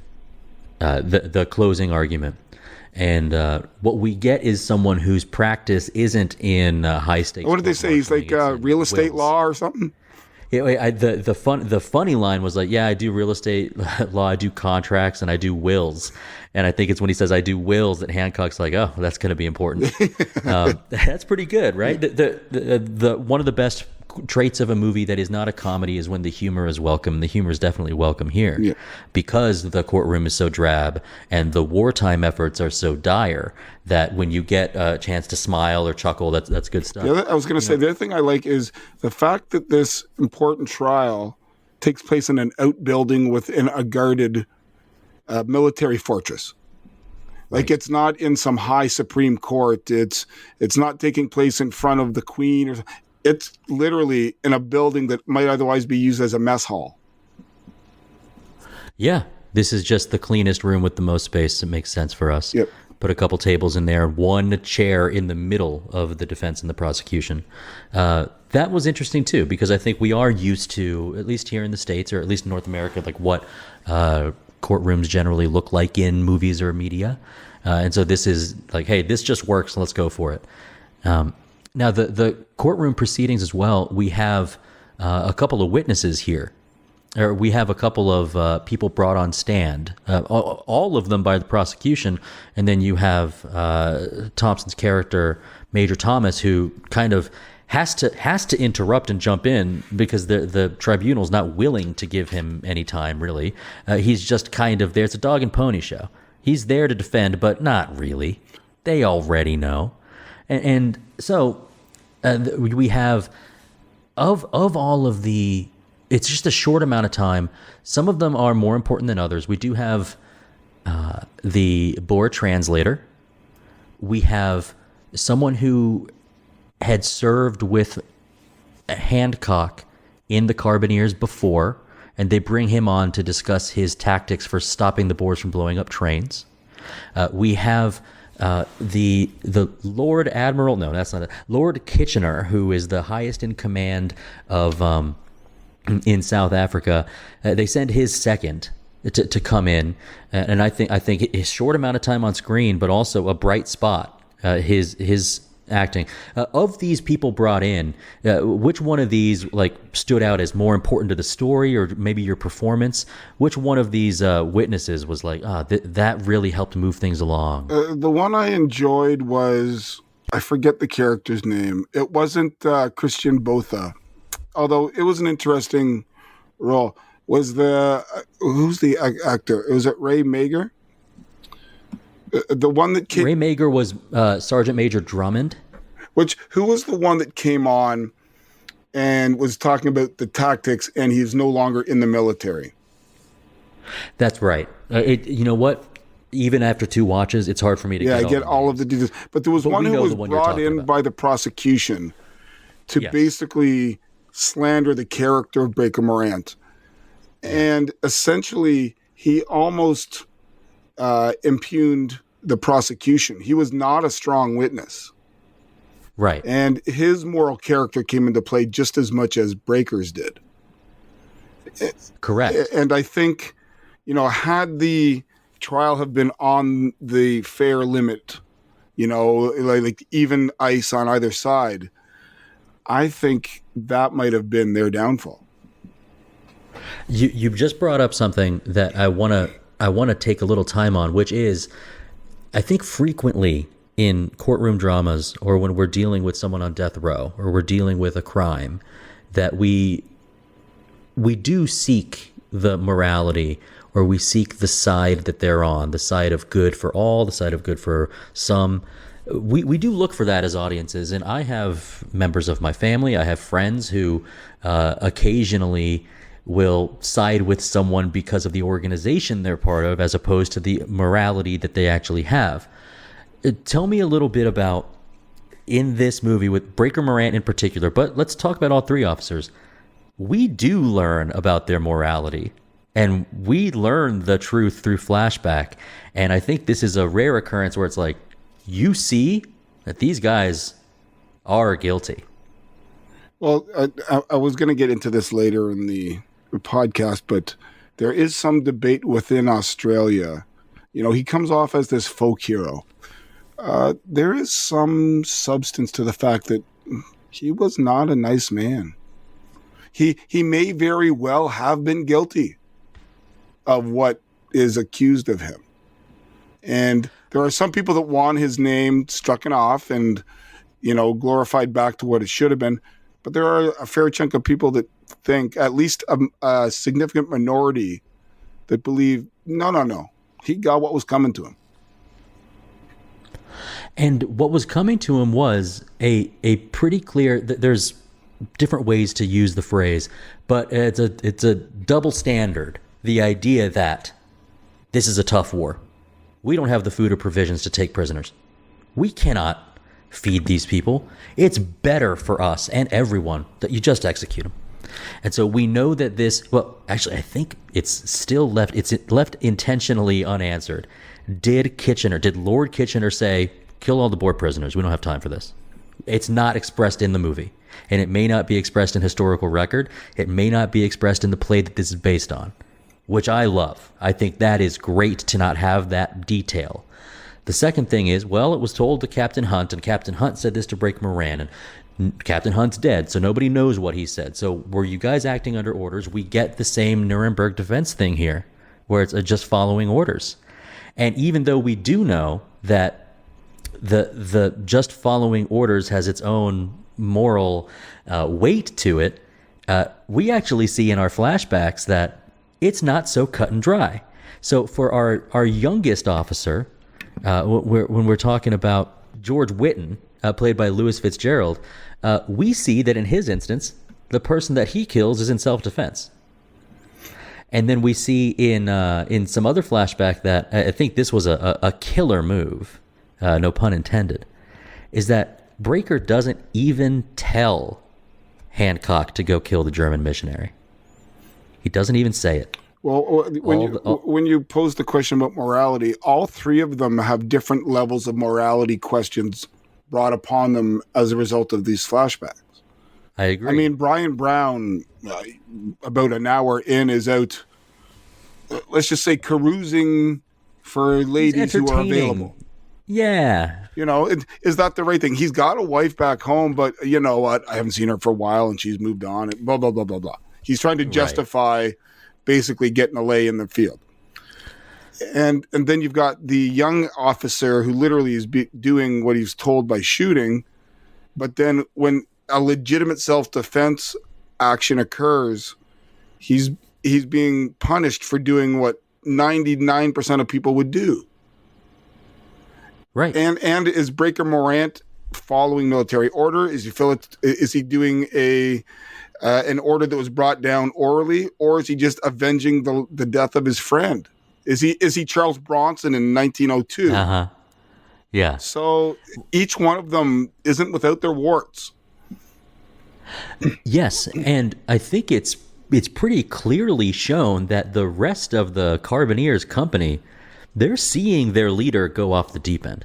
the closing argument, and what we get is someone whose practice isn't in high stakes. What did they say? He's like real estate law or something. Yeah, the funny line was like, I do real estate law, I do contracts, and I do wills. And I think it's when he says I do wills that Hancock's like, oh, that's going to be important. That's pretty good, right? The one of the best traits of a movie that is not a comedy is when the humor is welcome. The humor is definitely welcome here, because the courtroom is so drab and the wartime efforts are so dire that when you get a chance to smile or chuckle, that's good stuff. I was going to say, the other thing I like is the fact that this important trial takes place in an outbuilding within a guarded military fortress. Like, it's not in some high Supreme Court. It's not taking place in front of the Queen. It's literally in a building that might otherwise be used as a mess hall. Yeah. This is just the cleanest room with the most space. It makes sense for us. Yep. Put a couple tables in there, one chair in the middle of the defense and the prosecution. That was interesting too, because I think we are used to, at least here in the States, or at least in North America, like what courtrooms generally look like in movies or media. And so this is like, hey, this just works. Let's go for it. Now, the courtroom proceedings as well, we have a couple of witnesses here. Or we have a couple of people brought on stand, all of them by the prosecution. And then you have Thompson's character, Major Thomas, who kind of has to interrupt and jump in because the tribunal's not willing to give him any time, really. He's just kind of there. It's a dog and pony show. He's there to defend, but not really. They already know. And so we have, of all of the, it's just a short amount of time. Some of them are more important than others. We do have the Boer translator. We have someone who had served with Hancock in the Carbineers before, and they bring him on to discuss his tactics for stopping the Boers from blowing up trains. We have the Lord Admiral, no, that's not it, Lord Kitchener, who is the highest in command of in South Africa. They send his second to come in, and I think his short amount of time on screen, but also a bright spot. His acting. Of these people brought in, which one of these stood out as more important to the story, or maybe your performance? Which one of these witnesses was that really helped move things along? The one I enjoyed was, I forget the character's name. It wasn't Christian Botha, although it was an interesting role. Was who's the actor? Was it Ray Meagher? The one that came... Ray Meagher was Sergeant Major Drummond. Who was the one that came on and was talking about the tactics, and he's no longer in the military? That's right. You know what? Even after 2 watches, it's hard for me to get all of the details. But there was one who was brought in by the prosecution to basically slander the character of Breaker Morant. And essentially, he almost impugned the prosecution. He was not a strong witness. Right. And his moral character came into play just as much as Breaker's did. Correct. And I think, had the trial have been on the fair limit, like even ice on either side, I think that might have been their downfall. You've just brought up something that I want to take a little time on, which is, I think frequently in courtroom dramas, or when we're dealing with someone on death row, or we're dealing with a crime, that we do seek the morality, or we seek the side that they're on, the side of good for all, the side of good for some. We do look for that as audiences, and I have members of my family, I have friends who occasionally will side with someone because of the organization they're part of, as opposed to the morality that they actually have. Tell me a little bit about, in this movie with Breaker Morant in particular, but let's talk about all three officers. We do learn about their morality, and we learn the truth through flashback. And I think this is a rare occurrence where it's like, you see that these guys are guilty. Well, I was going to get into this later in the podcast, but there is some debate within Australia. He comes off as this folk hero. There is some substance to the fact that he was not a nice man. He may very well have been guilty of what is accused of him. And there are some people that want his name strucken off and, glorified back to what it should have been. But there are a fair chunk of people that think, at least a significant minority, that believe, no, he got what was coming to him. And what was coming to him was a pretty clear, there's different ways to use the phrase, but it's a double standard. The idea that this is a tough war. We don't have the food or provisions to take prisoners. We cannot feed these people. It's better for us and everyone that you just execute them. And so we know that this, well, actually, I think it's left intentionally unanswered. Did Lord Kitchener say, kill all the board prisoners? We don't have time for this. It's not expressed in the movie. And it may not be expressed in historical record. It may not be expressed in the play that this is based on, which I love. I think that is great to not have that detail. The second thing is, well, it was told to Captain Hunt, and Captain Hunt said this to Breaker Morant, and Captain Hunt's dead, so nobody knows what he said. So were you guys acting under orders? We get the same Nuremberg defense thing here, where it's just following orders. And even though we do know that the just following orders has its own moral weight to it, we actually see in our flashbacks that it's not so cut and dry. So for our youngest officer, when we're talking about George Whitten, played by Louis Fitz-Gerald, we see that in his instance, the person that he kills is in self-defense. And then we see in some other flashback that I think this was a killer move, no pun intended, is that Breaker doesn't even tell Hancock to go kill the German missionary. He doesn't even say it. Well, when you pose the question about morality, all three of them have different levels of morality questions brought upon them as a result of these flashbacks. I agree. I mean, Bryan Brown, about an hour in, is out, let's just say, carousing for ladies who are available. Yeah. Is that the right thing? He's got a wife back home, but you know what? I haven't seen her for a while and she's moved on. And blah, blah, blah, blah, blah. He's trying to justify basically getting a lay in the field. And then you've got the young officer who literally is doing what he's told by shooting. But then when a legitimate self-defense action occurs, he's being punished for doing what 99% of people would do. Right. And is Breaker Morant following military order? Is he doing an order that was brought down orally, or is he just avenging the death of his friend? Is he Charles Bronson in 1902? Uh-huh. Yeah. So each one of them isn't without their warts. Yes, and I think it's pretty clearly shown that the rest of the Carbineers company, they're seeing their leader go off the deep end.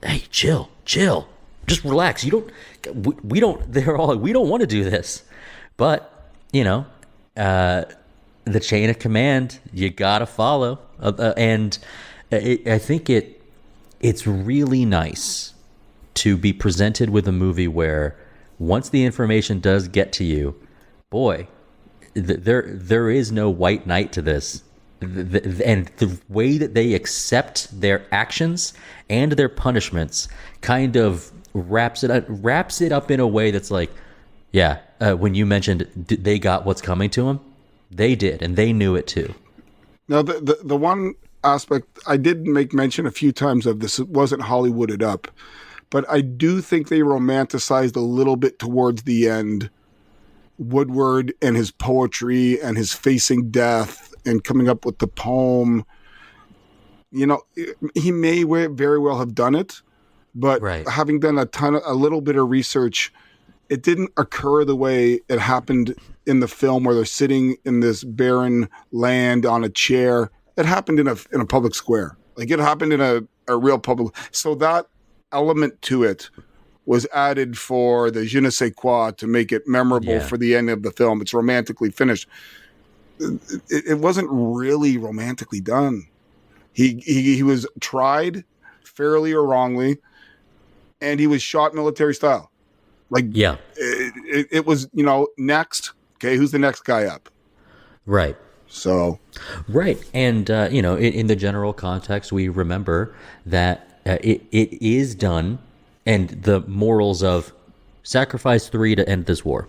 Hey, chill, just relax. We don't want to do this. But, the chain of command you gotta follow, and I think it's really nice to be presented with a movie where once the information does get to you, boy, there is no white knight to this. And the way that they accept their actions and their punishments kind of wraps it up in a way that's like, yeah, when you mentioned they got what's coming to them, they did, and they knew it too. Now, the one aspect I did make mention a few times of this, it wasn't Hollywooded up, but I do think they romanticized a little bit towards the end Woodward and his poetry and his facing death and coming up with the poem. You know, he may very well have done it, but having done a little bit of research, it didn't occur the way it happened in the film where they're sitting in this barren land on a chair. It happened in a public square. Like, it happened in a real public. So that element to it was added for the je ne sais quoi to make it memorable for the end of the film. It's romantically finished. It wasn't really romantically done. He was tried fairly or wrongly, and he was shot military style. Like, it was, you know, next. Okay, who's the next guy up? Right. So. Right. And, you know, in the general context, we remember that it is done, and the morals of sacrifice 3 to end this war.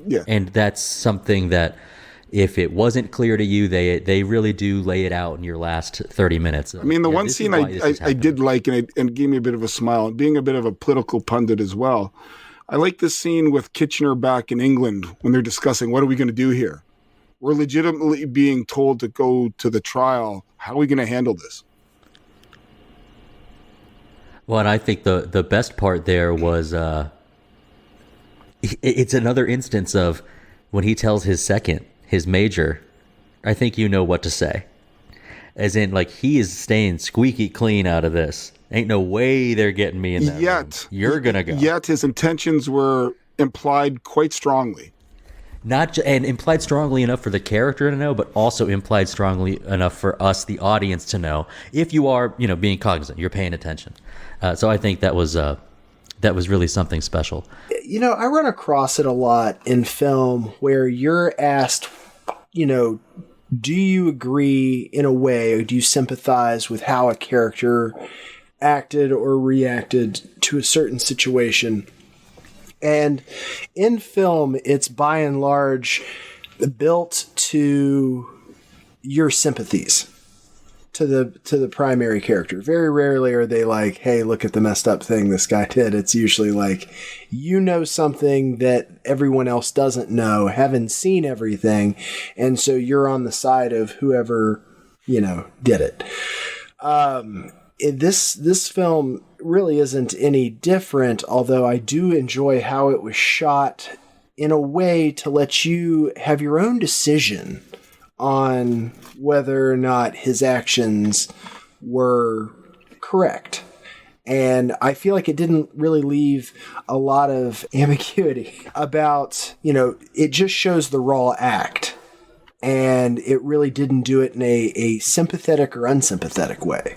Yeah. And that's something that, if it wasn't clear to you, they really do lay it out in your last 30 minutes. I mean, the one scene I did like, and it gave me a bit of a smile, and being a bit of a political pundit as well, I like this scene with Kitchener back in England when they're discussing, what are we going to do here? We're legitimately being told to go to the trial. How are we going to handle this? Well, and I think the best part there was it's another instance of when he tells his major, I think you know what to say. As in, like, he is staying squeaky clean out of this. Ain't no way they're getting me in that room. You're going to go. Yet his intentions were implied quite strongly. And implied strongly enough for the character to know, but also implied strongly enough for us, the audience, to know. If you are, you know, being cognizant, you're paying attention. So I think that was really something special. You know, I run across it a lot in film where you're asked, you know, do you agree in a way, or do you sympathize with how a character acted or reacted to a certain situation? And in film, it's by and large built to your sympathies, to the primary character. Very rarely are they like, hey, look at the messed up thing this guy did. It's usually like, you know, something that everyone else doesn't know, haven't seen everything, and so you're on the side of whoever, you know, did it. This film really isn't any different, although I do enjoy how it was shot in a way to let you have your own decision on whether or not his actions were correct. And I feel like it didn't really leave a lot of ambiguity about, you know, it just shows the raw act. And it really didn't do it in a sympathetic or unsympathetic way.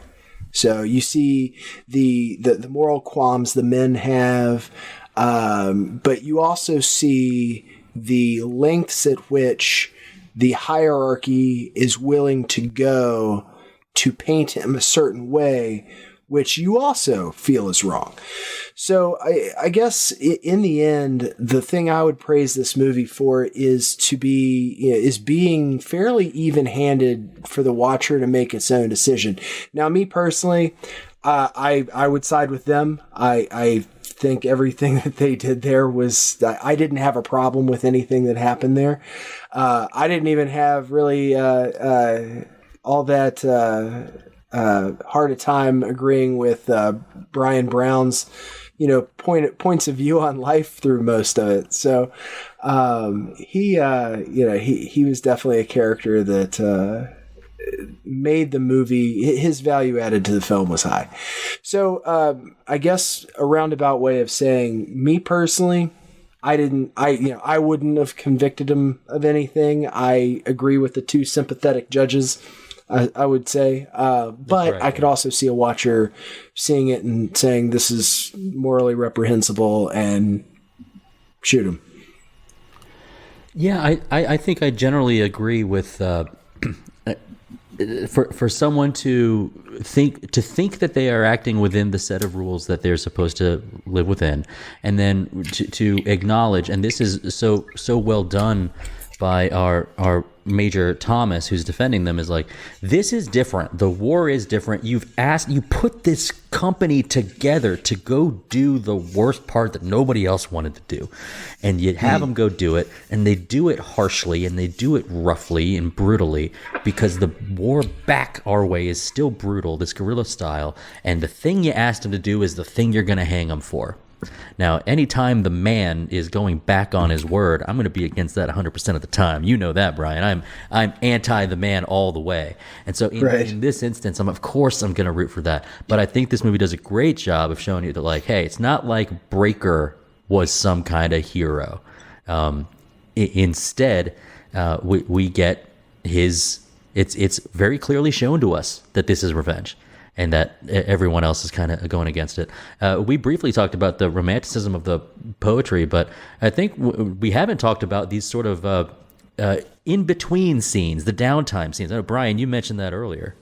So you see the moral qualms the men have, but you also see the lengths at which the hierarchy is willing to go to paint him a certain way, which you also feel is wrong. So I guess in the end, the thing I would praise this movie for is being fairly even-handed for the watcher to make its own decision. Now, me personally, I would side with them. I think everything that they did there was, I didn't have a problem with anything that happened there. I didn't even have really all that hard a time agreeing with Bryan Brown's, you know, points of view on life through most of it. So he was definitely a character that made the movie, his value added to the film was high. So I guess a roundabout way of saying, me personally, I wouldn't have convicted him of anything. I agree with the two sympathetic judges, I would say. But right, I could also see a watcher seeing it and saying this is morally reprehensible and shoot him. Yeah, I think I generally agree with for someone to think that they are acting within the set of rules that they're supposed to live within, and then to acknowledge, and this is so well done by our Major Thomas, who's defending them, is like, this is different. The war is different. You put this company together to go do the worst part that nobody else wanted to do, and you have them go do it, and they do it harshly, and they do it roughly and brutally, because the war back our way is still brutal, this guerrilla style, and the thing you asked them to do is the thing you're going to hang them for. Now, anytime the man is going back on his word, I'm going to be against that 100% of the time. You know that, Bryan. I'm anti the man all the way. And so in this instance, of course I'm going to root for that. But I think this movie does a great job of showing you that, like, hey, it's not like Breaker was some kind of hero. Instead, we get his... It's very clearly shown to us that this is revenge, and that everyone else is kind of going against it. We briefly talked about the romanticism of the poetry, but I think we haven't talked about these sort of in-between scenes, the downtime scenes. I know, Bryan, you mentioned that earlier.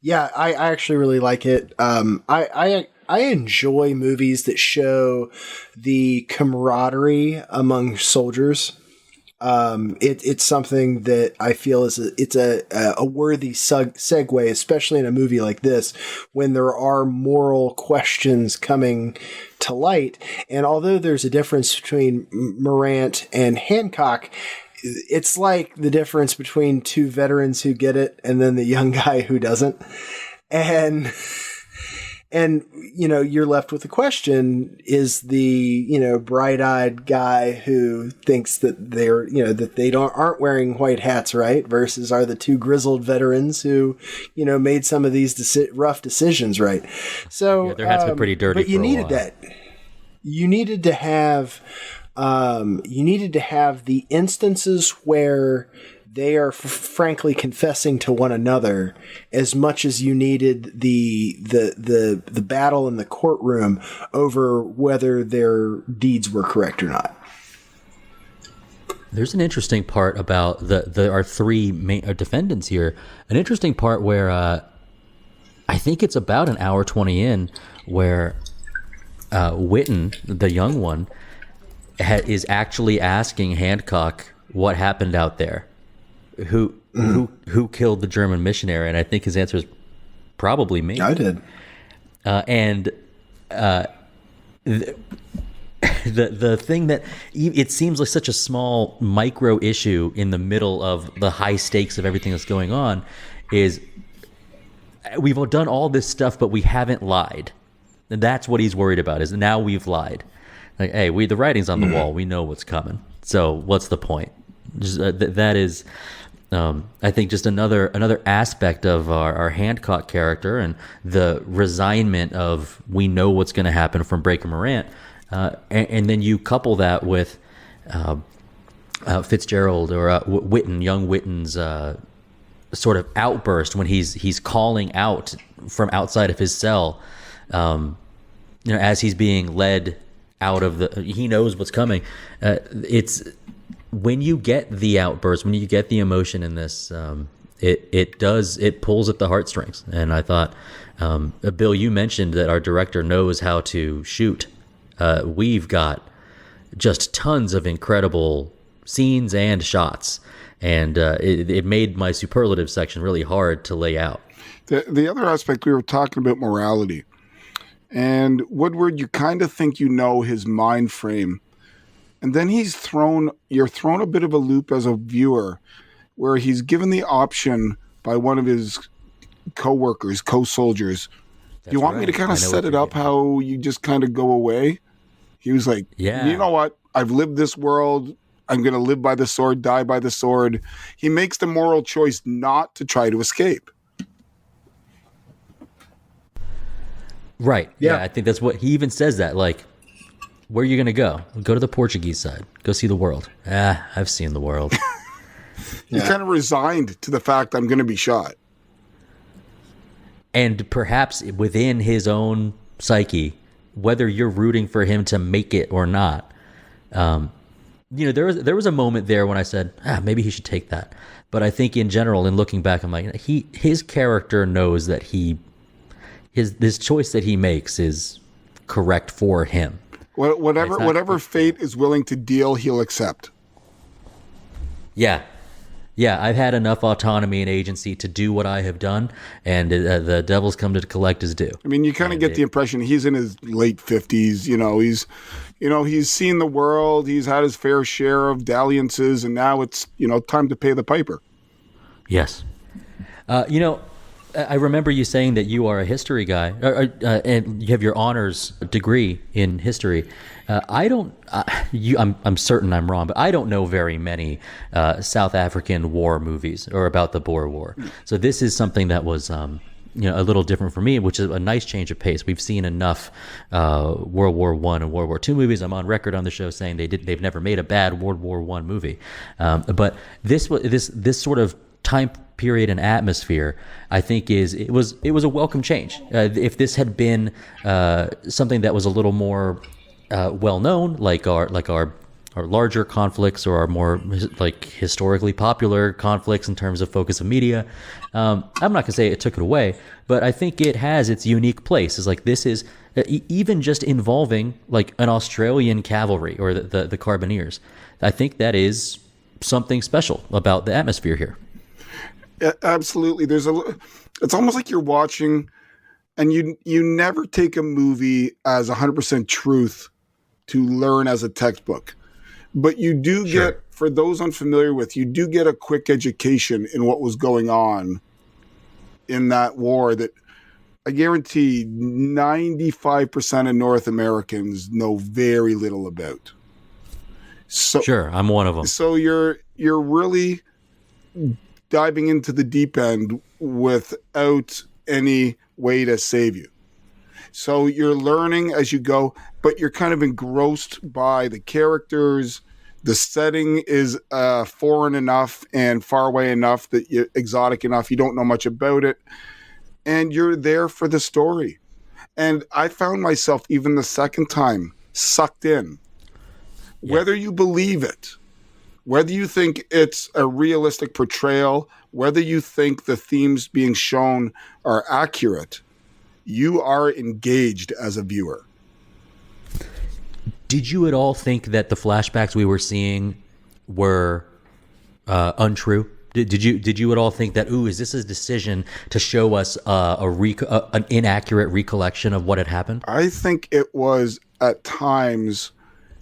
Yeah, I actually really like it. I enjoy movies that show the camaraderie among soldiers. It's something that I feel is a worthy segue, especially in a movie like this, when there are moral questions coming to light. And although there's a difference between Morant and Hancock, it's like the difference between two veterans who get it and then the young guy who doesn't. And you're left with the question, is the, bright-eyed guy who thinks that they're, that they aren't wearing white hats, right? Versus are the two grizzled veterans who, made some of these rough decisions, right? So their hats been pretty dirty. But you needed that. You needed to have the instances where they are frankly confessing to one another as much as you needed the battle in the courtroom over whether their deeds were correct or not. There's an interesting part about our three main defendants here. An interesting part where I think it's about an hour 20 in, where Witten, the young one, is actually asking Hancock what happened out there. Who killed the German missionary? And I think his answer is probably me. I did. The thing that it seems like such a small micro issue in the middle of the high stakes of everything that's going on is we've done all this stuff, but we haven't lied. And that's what he's worried about, is now we've lied. Like, hey, the writing's on the wall. We know what's coming. So what's the point? Just, that is... I think just another aspect of our Hancock character and the resignment of we know what's going to happen from Breaker Morant, and then you couple that with Fitz-Gerald or young Witten's sort of outburst when he's calling out from outside of his cell, as he's being led out of he knows what's coming. It's when you get the outburst, when you get the emotion in this, it pulls at the heartstrings. And I thought, Bill, you mentioned that our director knows how to shoot. We've got just tons of incredible scenes and shots, and it made my superlative section really hard to lay out. The other aspect, we were talking about morality, and Woodward, you kind of think his mind frame. And then you're thrown a bit of a loop as a viewer, where he's given the option by one of his co-workers, co-soldiers. Do you want me to kind of set it up how you just kind of go away? He was like, yeah. You know what? I've lived this world. I'm going to live by the sword, die by the sword. He makes the moral choice not to try to escape. Right. Yeah. I think that's what he even says that. Like, where are you going to go? Go to the Portuguese side. Go see the world. I've seen the world. He's kind of resigned to the fact I'm going to be shot. And perhaps within his own psyche, whether you're rooting for him to make it or not, there was a moment there when I said, maybe he should take that. But I think in general, in looking back, I'm like, his character knows that his choice that he makes is correct for him. Whatever fate is willing to deal, he'll accept. Yeah. I've had enough autonomy and agency to do what I have done, and the devil's come to collect his due. I mean, you kind of get the impression he's in his late 50s. He's seen the world. He's had his fair share of dalliances, and now it's time to pay the piper. Yes. I remember you saying that you are a history guy, and you have your honors degree in history. I'm certain I'm wrong, but I don't know very many South African war movies or about the Boer War. So this is something that was a little different for me, which is a nice change of pace. We've seen enough World War I and World War II movies. I'm on record on the show saying they've never made a bad World War I movie, but this sort of time period and atmosphere, I think it was a welcome change. If this had been something that was a little more well known, like our larger conflicts or our more like historically popular conflicts in terms of focus of media, I'm not gonna say it took it away, but I think it has its unique place. It's like this is even just involving like an Australian cavalry or the Carbineers. I think that is something special about the atmosphere here. Absolutely. It's almost like you're watching, and you never take a movie as 100% truth to learn as a textbook, but you do get, for those unfamiliar with, you do get a quick education in what was going on in that war that I guarantee 95% of North Americans know very little about. So sure, I'm one of them. So you're really diving into the deep end without any way to save you. So you're learning as you go, but you're kind of engrossed by the characters. The setting is foreign enough and far away enough that exotic enough. You don't know much about it, and you're there for the story. And I found myself even the second time sucked in, whether you believe it. Whether you think it's a realistic portrayal, whether you think the themes being shown are accurate, you are engaged as a viewer. Did you at all think that the flashbacks we were seeing were untrue? Did you at all think that, is this a decision to show us an inaccurate recollection of what had happened? I think it was at times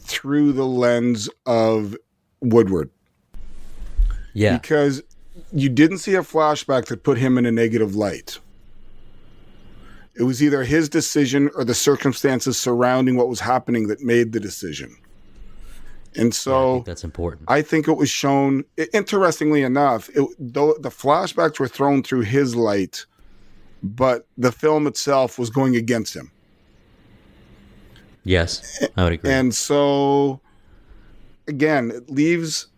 through the lens of Woodward. Yeah. Because you didn't see a flashback that put him in a negative light. It was either his decision or the circumstances surrounding what was happening that made the decision. And so I think that's important. I think it was shown, interestingly enough, though the flashbacks were thrown through his light, but the film itself was going against him. Yes, I would agree. And so again, it leaves,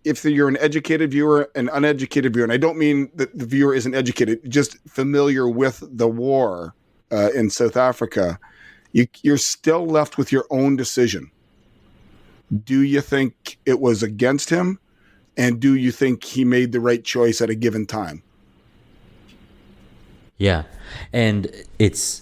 if you're an educated viewer, an uneducated viewer, and I don't mean that the viewer isn't educated, just familiar with the war in South Africa, you're still left with your own decision. Do you think it was against him? And do you think he made the right choice at a given time? Yeah. And it's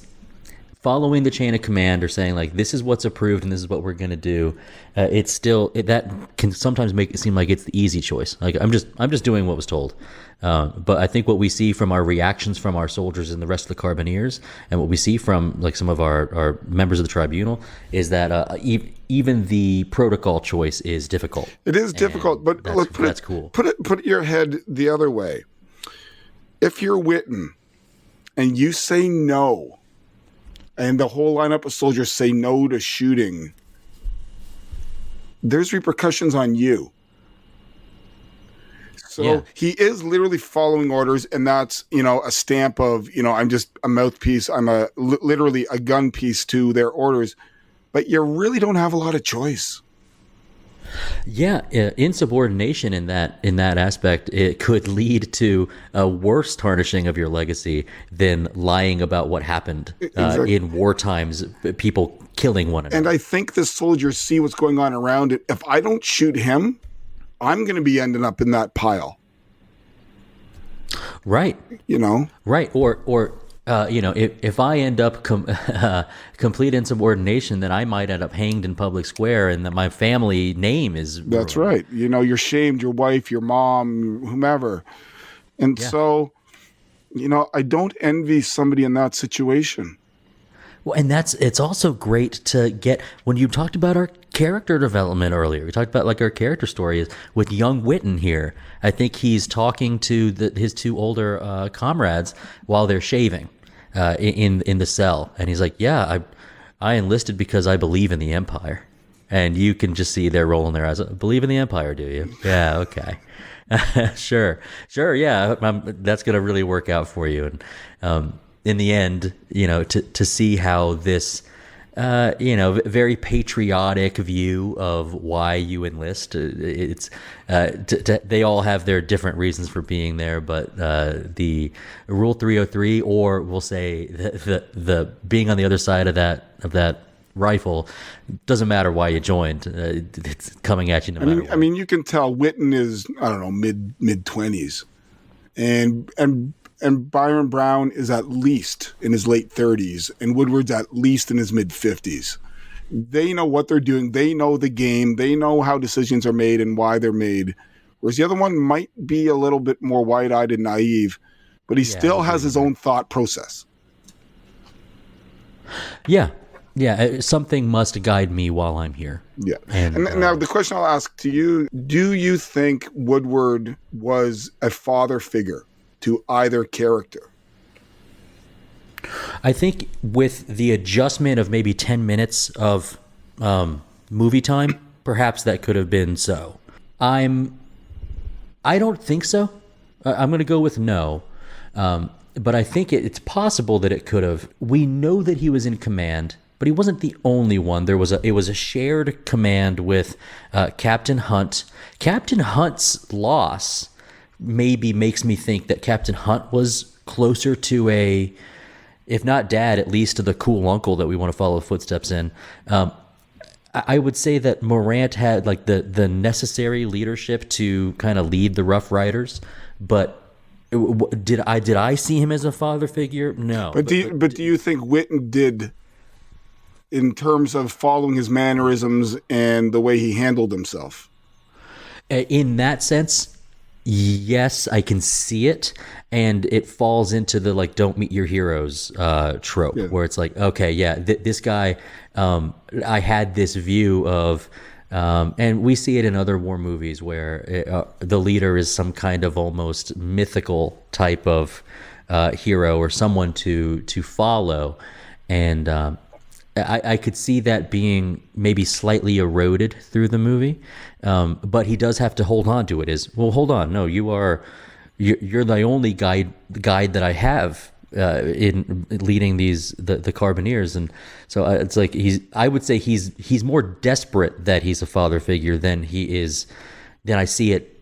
following the chain of command or saying like, this is what's approved and this is what we're going to do. It's still, that can sometimes make it seem like it's the easy choice. Like I'm just doing what was told. But I think what we see from our reactions from our soldiers and the rest of the Carbineers, and what we see from like some of our members of the tribunal, is that even the protocol choice is difficult. It is difficult, but that's cool. Put your head the other way. If you're Witten and you say no, and the whole lineup of soldiers say no to shooting, there's repercussions on you. So he is literally following orders, and that's, a stamp of, I'm just a mouthpiece. I'm literally a gun piece to their orders. but you really don't have a lot of choice. Yeah, insubordination in that aspect, it could lead to a worse tarnishing of your legacy than lying about what happened in war times, people killing one another. And I think the soldiers see what's going on around it. If I don't shoot him, I'm going to be ending up in that pile. Right. Right. Or if I end up complete insubordination, then I might end up hanged in public square, and that my family name is ruined. That's right. You're shamed, your wife, your mom, whomever. And so, I don't envy somebody in that situation. Well, and it's also great to get, when you talked about our character development earlier, we talked about like our character story is with young Witten here. I think he's talking to his two older comrades while they're shaving in the cell, and he's like, "Yeah, I enlisted because I believe in the Empire," and you can just see they're rolling their eyes. Believe in the Empire, do you? Yeah, okay, sure, yeah, that's gonna really work out for you, and in the end, to see how this. Very patriotic view of why you enlist. It's they all have their different reasons for being there, but the Rule 303, or we'll say the being on the other side of that rifle, doesn't matter why you joined. It's coming at you no matter what. I mean, you can tell Witten is, I don't know, mid-20s, and Byron Brown is at least in his late 30s, and Woodward's at least in his mid-50s. They know what they're doing. They know the game. They know how decisions are made and why they're made. Whereas the other one might be a little bit more wide-eyed and naive, but he still has his own thought process. Yeah. Something must guide me while I'm here. Yeah. And now the question I'll ask to you, do you think Woodward was a father figure to either character? I think with the adjustment of maybe 10 minutes of movie time, perhaps that could have been so. I don't think so. I'm going to go with no. But I think it's possible that it could have. We know that he was in command, but he wasn't the only one. It was a shared command with Captain Hunt. Captain Hunt's loss maybe makes me think that Captain Hunt was closer to a, if not dad, at least to the cool uncle that we want to follow footsteps in. I would say that Morant had like the necessary leadership to kind of lead the Rough Riders, but did I see him as a father figure? No. But do you think Witten did, in terms of following his mannerisms and the way he handled himself? In that sense, yes, I can see it, and it falls into the like "don't meet your heroes" trope, where it's like, okay, yeah, this guy, I had this view of, and we see it in other war movies where the leader is some kind of almost mythical type of hero or someone to follow, and I could see that being maybe slightly eroded through the movie, but he does have to hold on to it. Hold on, no, you're the only guide that I have in leading the Carbineers, and so it's like I would say he's more desperate that he's a father figure than I see it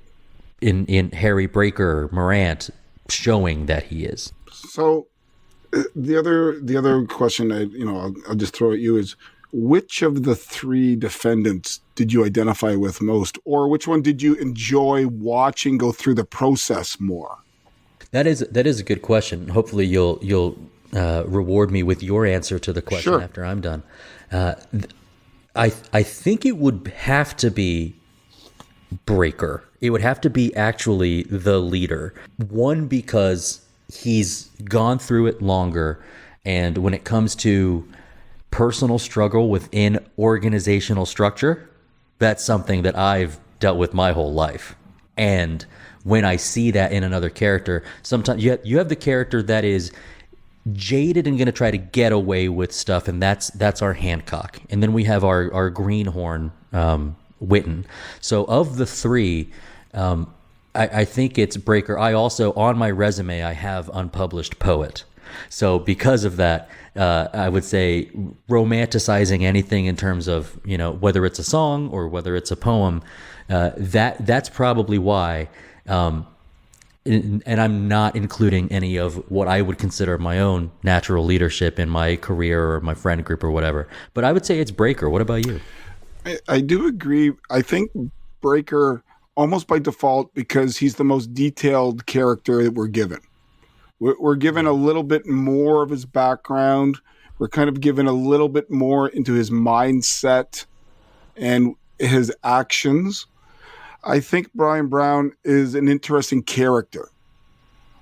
in Harry Breaker Morant showing that he is. So. The other question I'll just throw at you is, which of the three defendants did you identify with most, or which one did you enjoy watching go through the process more? That is a good question. Hopefully you'll reward me with your answer to the question after I'm done. I think it would have to be Breaker. It would have to be actually the leader. One, because he's gone through it longer, and when it comes to personal struggle within organizational structure, that's something that I've dealt with my whole life. And when I see that in another character, sometimes you have the character that is jaded and going to try to get away with stuff, and that's our Hancock. And then we have our greenhorn Witten. So of the three, I think it's Breaker. I also, on my resume, I have unpublished poet. So because of that, I would say romanticizing anything in terms of, whether it's a song or whether it's a poem, that's probably why. And I'm not including any of what I would consider my own natural leadership in my career or my friend group or whatever. But I would say it's Breaker. What about you? I do agree. I think Breaker, almost by default, because he's the most detailed character that we're given. We're given a little bit more of his background. We're kind of given a little bit more into his mindset and his actions. I think Bryan Brown is an interesting character.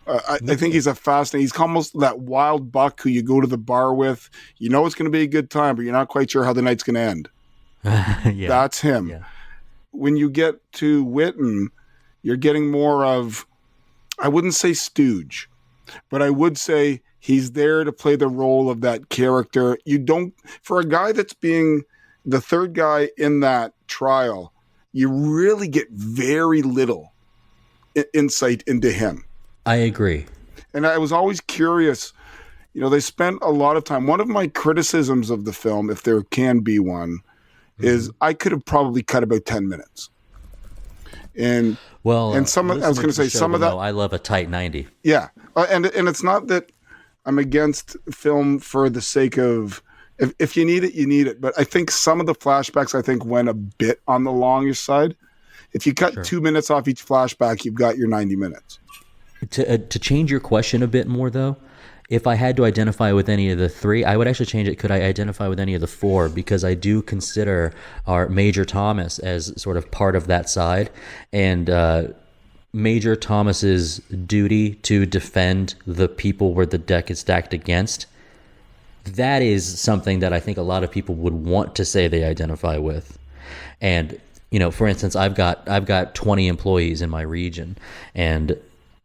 I think he's a fascinating. He's almost that wild buck who you go to the bar with. You know it's going to be a good time, but you're not quite sure how the night's going to end. Yeah. That's him. Yeah. When you get to Witten, you're getting more of, I wouldn't say stooge, but I would say he's there to play the role of that character. You don't, for a guy that's being the third guy in that trial, you really get very little insight into him. I agree. And I was always curious, they spent a lot of time. One of my criticisms of the film, if there can be one, is I could have probably cut about 10 minutes. And some of, I was going to say some of that. I love a tight 90. Yeah. And it's not that I'm against film for the sake of, if you need it, you need it. But I think some of the flashbacks, went a bit on the longish side. If you cut 2 minutes off each flashback, you've got your 90 minutes. To change your question a bit more, though, if I had to identify with any of the three, I would actually change it. Could I identify with any of the four? Because I do consider our Major Thomas as sort of part of that side. And Major Thomas's duty to defend the people where the deck is stacked against, that is something that I think a lot of people would want to say they identify with. And, for instance, I've got 20 employees in my region, and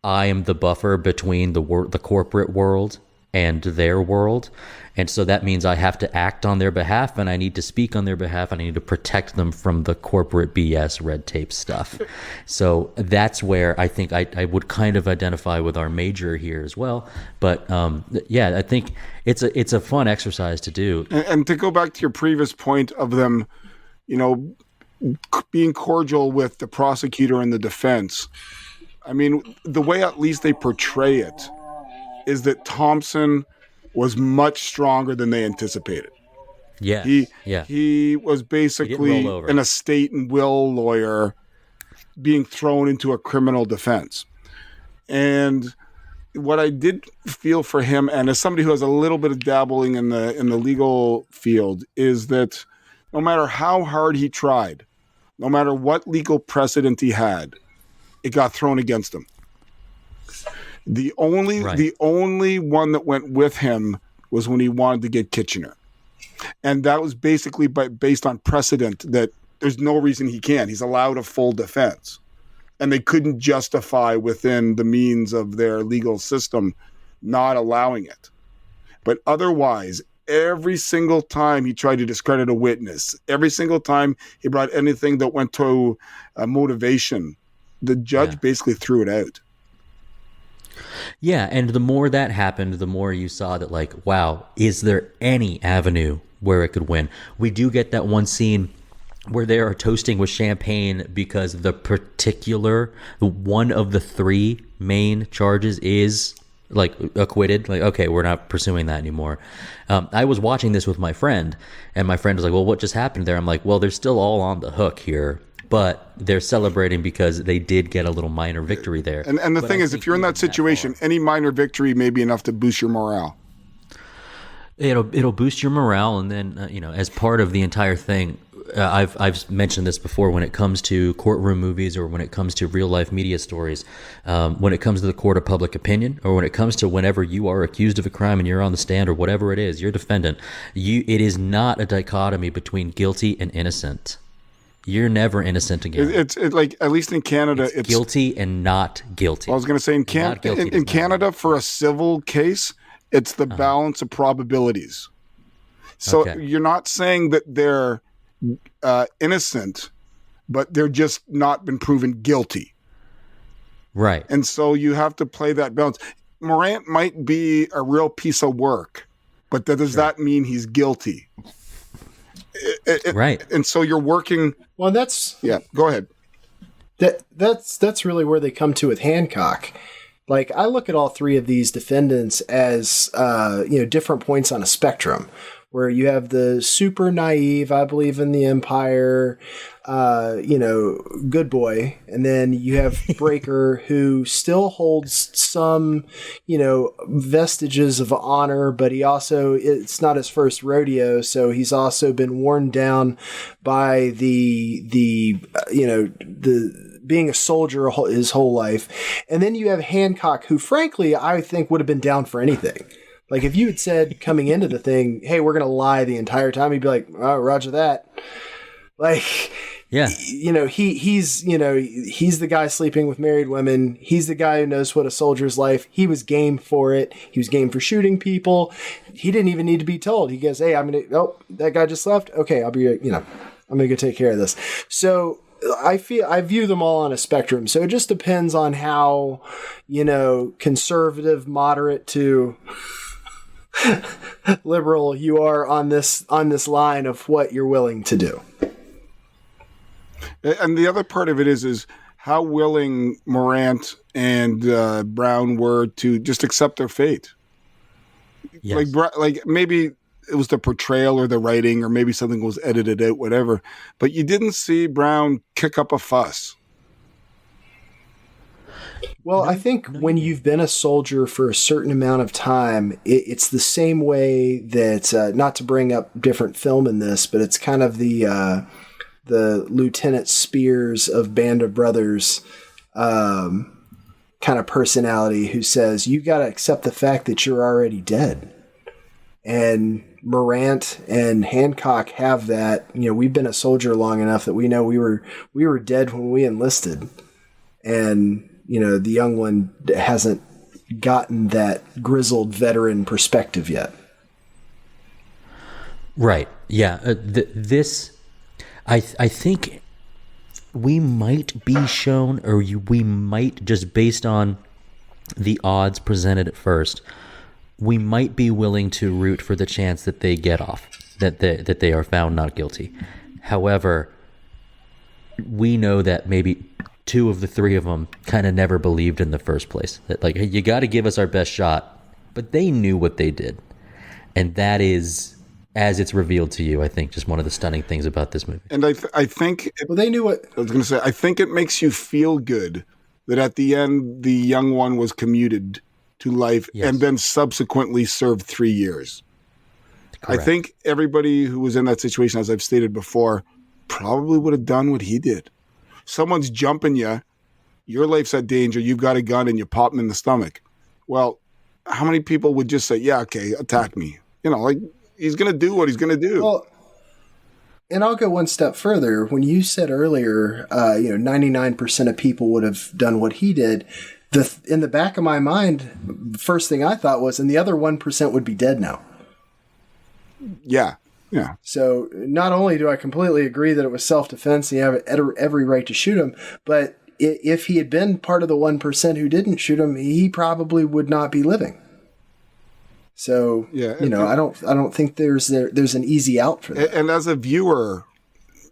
I am the buffer between the corporate world and their world. And so that means I have to act on their behalf, and I need to speak on their behalf, and I need to protect them from the corporate BS red tape stuff. So that's where I think I would kind of identify with our major here as well. But I think it's a fun exercise to do. And to go back to your previous point of them, being cordial with the prosecutor and the defense, I mean, the way at least they portray it is that Thompson was much stronger than they anticipated. Yeah. He was basically an estate and will lawyer being thrown into a criminal defense. And what I did feel for him, and as somebody who has a little bit of dabbling in the legal field, is that no matter how hard he tried, no matter what legal precedent he had, it got thrown against him. The only one that went with him was when he wanted to get Kitchener. And that was basically based on precedent that there's no reason he can't. He's allowed a full defense. And they couldn't justify within the means of their legal system not allowing it. But otherwise, every single time he tried to discredit a witness, every single time he brought anything that went to motivation, the judge basically threw it out. Yeah, and the more that happened, the more you saw that, like, wow, is there any avenue where it could win? We do get that one scene where they are toasting with champagne because one of the three main charges is, like, acquitted. Like, okay, we're not pursuing that anymore. I was watching this with my friend, and my friend was like, well, what just happened there? I'm like, well, they're still all on the hook here. But they're celebrating because they did get a little minor victory there. And the thing is, if you're in that situation, any minor victory may be enough to boost your morale. It'll boost your morale, and then as part of the entire thing, I've mentioned this before. When it comes to courtroom movies, or when it comes to real life media stories, when it comes to the court of public opinion, or when it comes to whenever you are accused of a crime and you're on the stand, or whatever it is, you're defendant. It is not a dichotomy between guilty and innocent. You're never innocent again. It's like, at least in Canada, it's guilty and not guilty. I was going to say in Canada, for a civil case, it's the balance of probabilities. So you're not saying that they're innocent, but they're just not been proven guilty. Right. And so you have to play that balance. Morant might be a real piece of work, but does that mean he's guilty? Right. And so you're working. Well, that's Go ahead. That's really where they come to with Hancock. Like, I look at all three of these defendants as different points on a spectrum, where you have the super naive, I believe in the Empire, good boy. And then you have Breaker, who still holds some, vestiges of honor, but he also, it's not his first rodeo. So he's also been worn down by the being a soldier his whole life. And then you have Hancock, who frankly, I think would have been down for anything. Like, if you had said coming into the thing, hey, we're going to lie the entire time, he'd be like, oh, roger that. Like, yeah, he's the guy sleeping with married women. He's the guy who knows what a soldier's life. He was game for it. He was game for shooting people. He didn't even need to be told. He goes, hey, that guy just left. Okay, I'm going to go take care of this. So I view them all on a spectrum. So it just depends on how, conservative, moderate to liberal you are on this line of what you're willing to do. And the other part of it is how willing Morant and Brown were to just accept their fate. Yes. Like maybe it was the portrayal or the writing, or maybe something was edited out, whatever. But you didn't see Brown kick up a fuss. Well, I think when you've been a soldier for a certain amount of time, it's the same way that, not to bring up different film in this, but it's kind of the Lieutenant Spears of Band of Brothers kind of personality, who says, you got to accept the fact that you're already dead. And Morant and Hancock have that. We've been a soldier long enough that we know we were dead when we enlisted. And the young one hasn't gotten that grizzled veteran perspective yet. Right. Yeah. I think we might be shown, or we might, just based on the odds presented at first, we might be willing to root for the chance that they get off, that they are found not guilty. However, we know that maybe two of the three of them kind of never believed in the first place. That, like, hey, you got to give us our best shot. But they knew what they did. And that is, as it's revealed to you, I think, just one of the stunning things about this movie. And I think... they knew what... I was going to say, I think it makes you feel good that at the end, the young one was commuted to life, yes, and then subsequently served 3 years. Correct. I think everybody who was in that situation, as I've stated before, probably would have done what he did. Someone's jumping you, your life's at danger, you've got a gun, and you pop him in the stomach. Well, how many people would just say, yeah, okay, attack me? He's going to do what he's going to do. Well, and I'll go one step further. When you said earlier, 99% of people would have done what he did, in the back of my mind, the first thing I thought was, and the other 1% would be dead now. Yeah. Yeah. So not only do I completely agree that it was self-defense and you have every right to shoot him, but if he had been part of the 1% who didn't shoot him, he probably would not be living. So, yeah, I don't think there's an easy out for that. And as a viewer,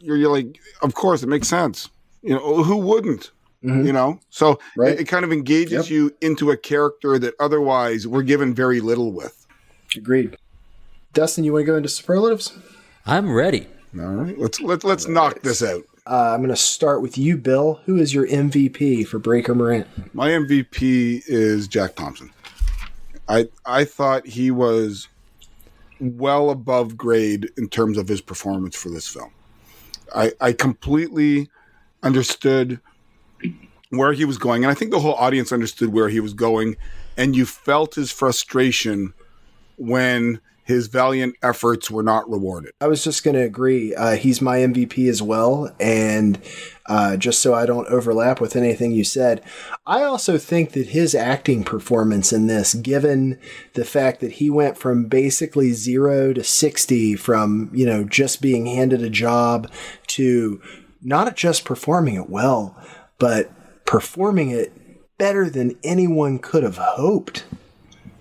you're like, of course, it makes sense. Who wouldn't? Mm-hmm. So right. It kind of engages you into a character that otherwise we're given very little with. Agreed. Dustin, you want to go into superlatives? I'm ready. All right. Let's knock this out. I'm going to start with you, Bill. Who is your MVP for Breaker Morant? My MVP is Jack Thompson. I thought he was well above grade in terms of his performance for this film. I completely understood where he was going, and I think the whole audience understood where he was going, and you felt his frustration when his valiant efforts were not rewarded. I was just going to agree. He's my MVP as well. And just so I don't overlap with anything you said, I also think that his acting performance in this, given the fact that he went from basically 0 to 60 from, just being handed a job to not just performing it well, but performing it better than anyone could have hoped.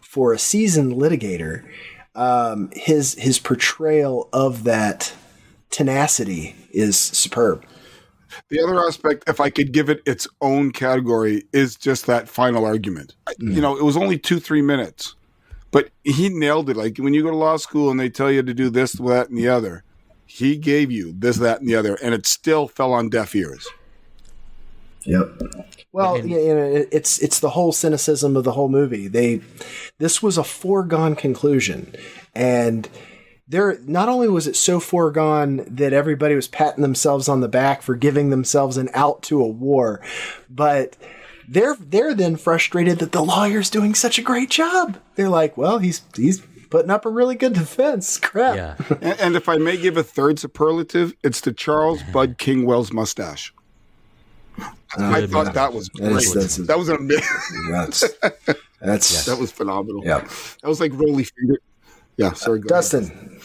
for a seasoned litigator, his portrayal of that tenacity is superb. The other aspect, if I could give it its own category, is just that final argument. You know, it was only 2-3 minutes, but he nailed it. Like when you go to law school and they tell you to do this, that, and the other, he gave you this, that, and the other, and it still fell on deaf ears. Yep. Well, it's the whole cynicism of the whole movie. This was a foregone conclusion, and not only was it so foregone that everybody was patting themselves on the back for giving themselves an out to a war, but they're then frustrated that the lawyer's doing such a great job. They're like, well, he's putting up a really good defense. Crap. Yeah. And if I may give a third superlative, it's to Charles Bud Kingwell's mustache. I thought that was great. That was amazing. That was phenomenal. Yeah. That was like Rolly Finger. Yeah, sorry. Dustin.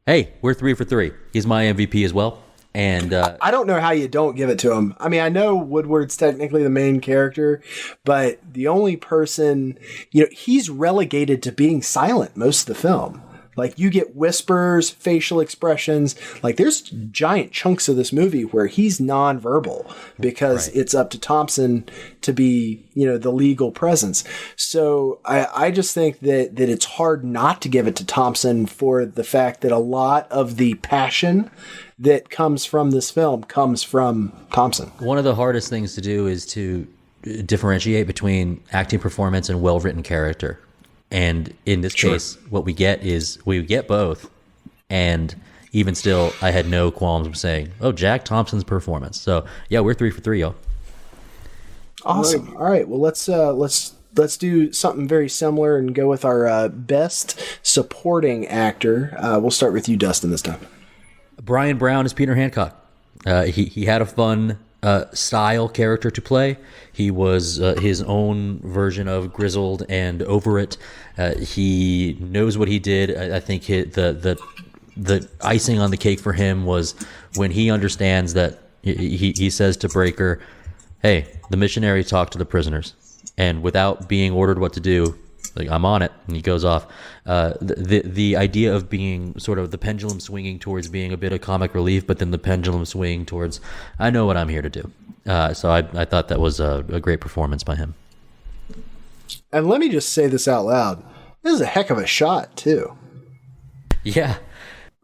Hey, we're 3 for 3. He's my MVP as well. And I don't know how you don't give it to him. I mean, I know Woodward's technically the main character, but the only person, he's relegated to being silent most of the film. Like, you get whispers, facial expressions. Like, there's giant chunks of this movie where he's nonverbal because it's up to Thompson to be, the legal presence. So I just think that it's hard not to give it to Thompson for the fact that a lot of the passion that comes from this film comes from Thompson. One of the hardest things to do is to differentiate between acting performance and well-written character. And in this case, what we get is we get both. And even still, I had no qualms of saying, oh, Jack Thompson's performance. So, yeah, we're 3 for 3, y'all. Awesome. All right. Well, let's do something very similar and go with our best supporting actor. We'll start with you, Dustin, this time. Bryan Brown is Peter Hancock. He had a fun style character to play. He was his own version of grizzled and over it. He knows what he did. I think the icing on the cake for him was when he understands that he says to Breaker, hey, the missionary talked to the prisoners, and without being ordered what to do, like, I'm on it, and he goes off. The idea of being sort of the pendulum swinging towards being a bit of comic relief, but then the pendulum swinging towards, I know what I'm here to do. So I thought that was a great performance by him. And let me just say this out loud. This is a heck of a shot, too. Yeah.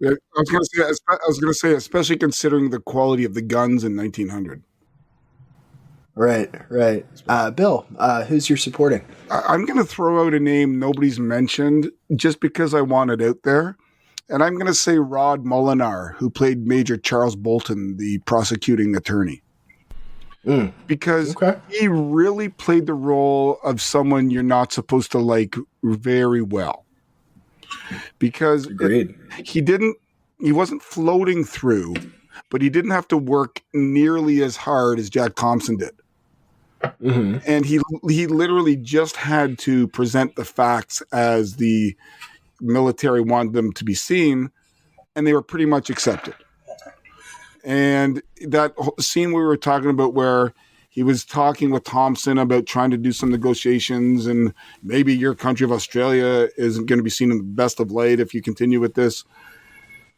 I was going to say, especially considering the quality of the guns in 1900. Right. Bill, who's your supporting? I'm going to throw out a name nobody's mentioned just because I want it out there. And I'm going to say Rod Mullinar, who played Major Charles Bolton, the prosecuting attorney. Because he really played the role of someone you're not supposed to like very well. Because he wasn't floating through, but he didn't have to work nearly as hard as Jack Thompson did. Mm-hmm. And he literally just had to present the facts as the military wanted them to be seen, and they were pretty much accepted. And that scene we were talking about where he was talking with Thompson about trying to do some negotiations, and maybe your country of Australia isn't going to be seen in the best of light if you continue with this.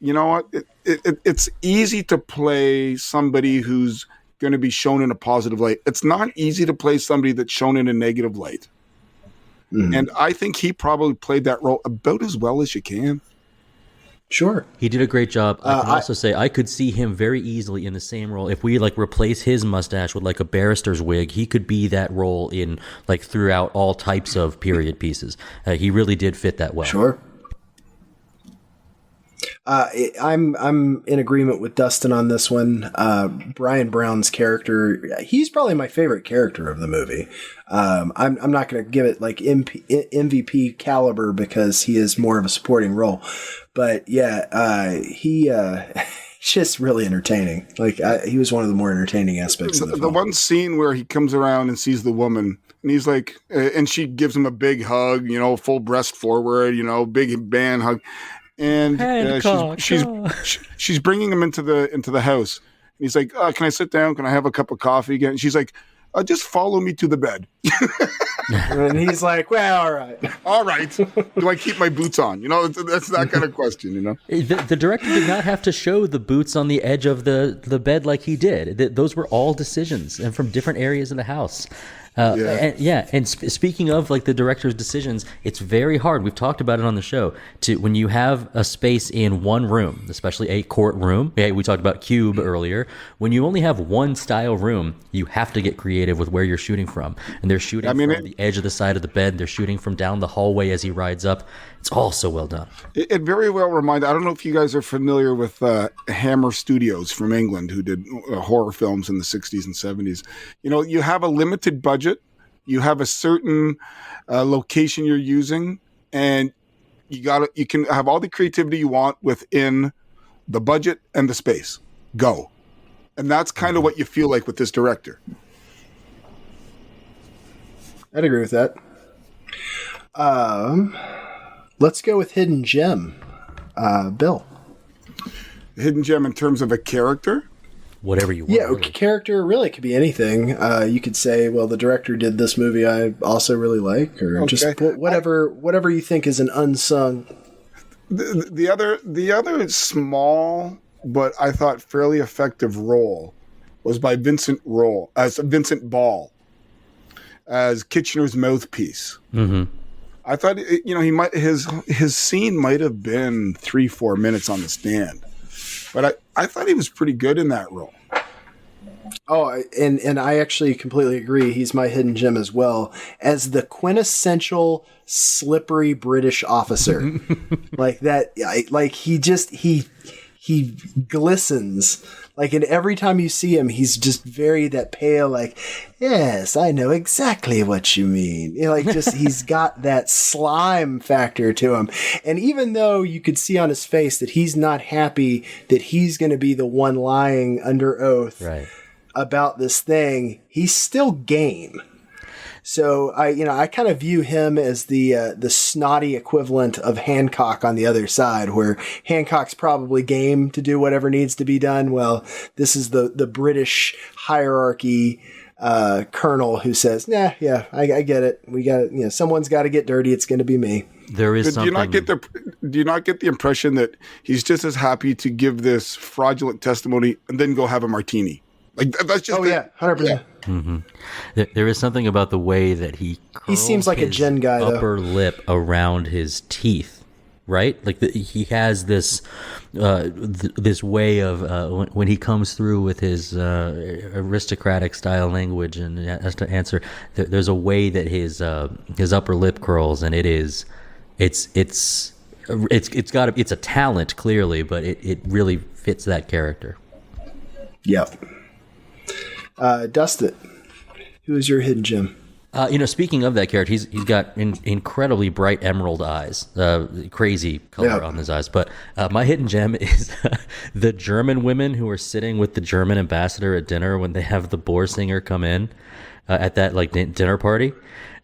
You know what? It's easy to play somebody who's going to be shown in a positive light. It's not easy to play somebody that's shown in a negative light. Mm-hmm. And I think he probably played that role about as well as you can. Sure. He did a great job. I can also say I could see him very easily in the same role. If we replace his mustache with a barrister's wig, he could be that role in throughout all types of period pieces. He really did fit that well. Sure. I'm in agreement with Dustin on this one. Bryan Brown's character, he's probably my favorite character of the movie. I'm not going to give it MVP caliber because he is more of a supporting role, but he's just really entertaining. He was one of the more entertaining aspects of the film. The one scene where he comes around and sees the woman, and he's like, and she gives him a big hug, full breast forward, big band hug. And she's bringing him into the house. And he's like, "Can I sit down? Can I have a cup of coffee again?" And she's like, just follow me to the bed. And he's like, well, all right. All right. Do I keep my boots on? That's that kind of question, The director did not have to show the boots on the edge of the bed like he did. Those were all decisions and from different areas of the house. And speaking of like the director's decisions, it's very hard. We've talked about it on the show. When you have a space in one room, especially a courtroom. We talked about Cube earlier. When you only have one style room, you have to get creative with where you're shooting from. And they're shooting from the edge of the side of the bed. They're shooting from down the hallway as he rides up. It's all so well done. It very well reminded. I don't know if you guys are familiar with Hammer Studios from England, who did horror films in the 60s and 70s. You have a limited budget. You have a certain location you're using, and you can have all the creativity you want within the budget and the space. Go. And that's kind of what you feel like with this director. I'd agree with that. Let's go with Hidden Gem. Bill. Hidden Gem in terms of a character? Whatever you want. Yeah, really. Character really could be anything. You could say, well, the director did this movie I also really like, or just whatever you think is an unsung. The other small but I thought fairly effective role was by Vincent Ball as Kitchener's mouthpiece. Mm-hmm. I thought his scene might have been 3-4 minutes on the stand, but I thought he was pretty good in that role. Oh, and I actually completely agree. He's my hidden gem as well, as the quintessential slippery British officer. Like that, like he glistens. Like, and every time you see him, he's just very that pale, like, yes, I know exactly what you mean. He's got that slime factor to him. And even though you could see on his face that he's not happy that he's going to be the one lying under oath about this thing, he's still game. So I kind of view him as the snotty equivalent of Hancock on the other side, where Hancock's probably game to do whatever needs to be done. Well, this is the British hierarchy colonel who says, "Nah, yeah, I get it. We got it. Someone's got to get dirty. It's going to be me." There is something. Do you not get the impression that he's just as happy to give this fraudulent testimony and then go have a martini? Like that's just 100%. Yeah. Mm-hmm. There is something about the way that he seems like a gin guy, upper lip around his teeth, right? Like he has this this way of when he comes through with his aristocratic style language and has to answer. There's a way that his upper lip curls, and it's a talent clearly, but it really fits that character. Yep. Dustin, who is your hidden gem? Speaking of that character, he's got incredibly bright emerald eyes, crazy color on his eyes. But my hidden gem is the German women who are sitting with the German ambassador at dinner when they have the boar singer come in at that dinner party.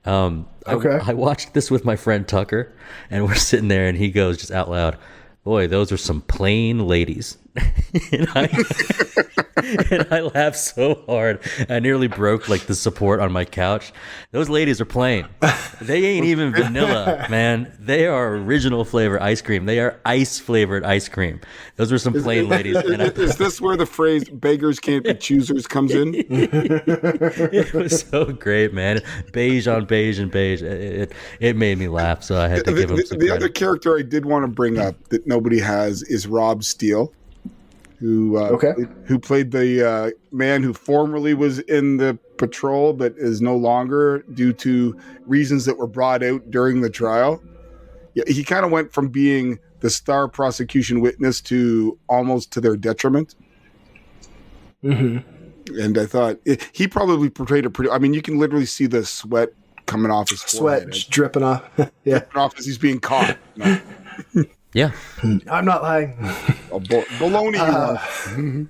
I watched this with my friend Tucker, and we're sitting there, and he goes just out loud, "Boy, those are some plain ladies." And I laughed so hard. I nearly broke the support on my couch. Those ladies are plain. They ain't even vanilla, man. They are original flavor ice cream. They are ice flavored ice cream. Those were some plain ladies. Is this where the phrase "beggars can't be choosers" comes in? It was so great, man. Beige on beige and beige. It made me laugh, so I had to give him some credit. The other character I did want to bring up that nobody has is Rob Steele, who played the man who formerly was in the patrol but is no longer due to reasons that were brought out during the trial. Yeah, he kind of went from being the star prosecution witness to almost to their detriment. Mm-hmm. And I thought he probably portrayed it pretty. I mean, you can literally see the sweat coming off his forehead. Sweat dripping off. Dripping off as he's being caught. Yeah. I'm not lying. Baloney.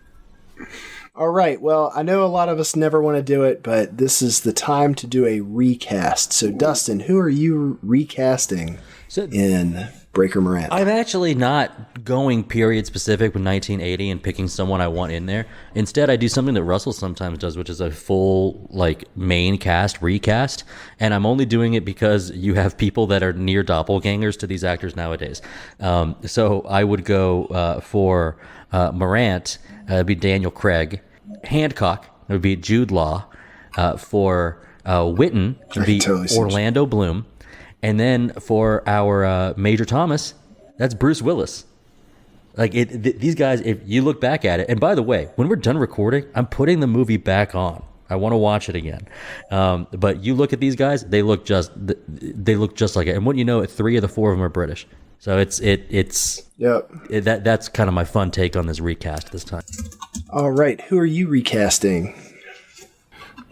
All All right. Well, I know a lot of us never want to do it, but this is the time to do a recast. So, Dustin, who are you recasting in Breaker Morant? I'm actually not going period specific with 1980 and picking someone I want in there. Instead, I do something that Russell sometimes does, which is a full main cast recast. And I'm only doing it because you have people that are near doppelgangers to these actors nowadays. So I would go for Morant. It'd be Daniel Craig. Hancock, it would be Jude Law. For Witten, it would be Orlando Bloom. And then for our Major Thomas, that's Bruce Willis. These guys, if you look back at it, and by the way, when we're done recording, I'm putting the movie back on. I want to watch it again. But you look at these guys, they look just like it. And wouldn't you know it, 3 of the 4 of them are British. So that's kind of my fun take on this recast this time. All right, who are you recasting?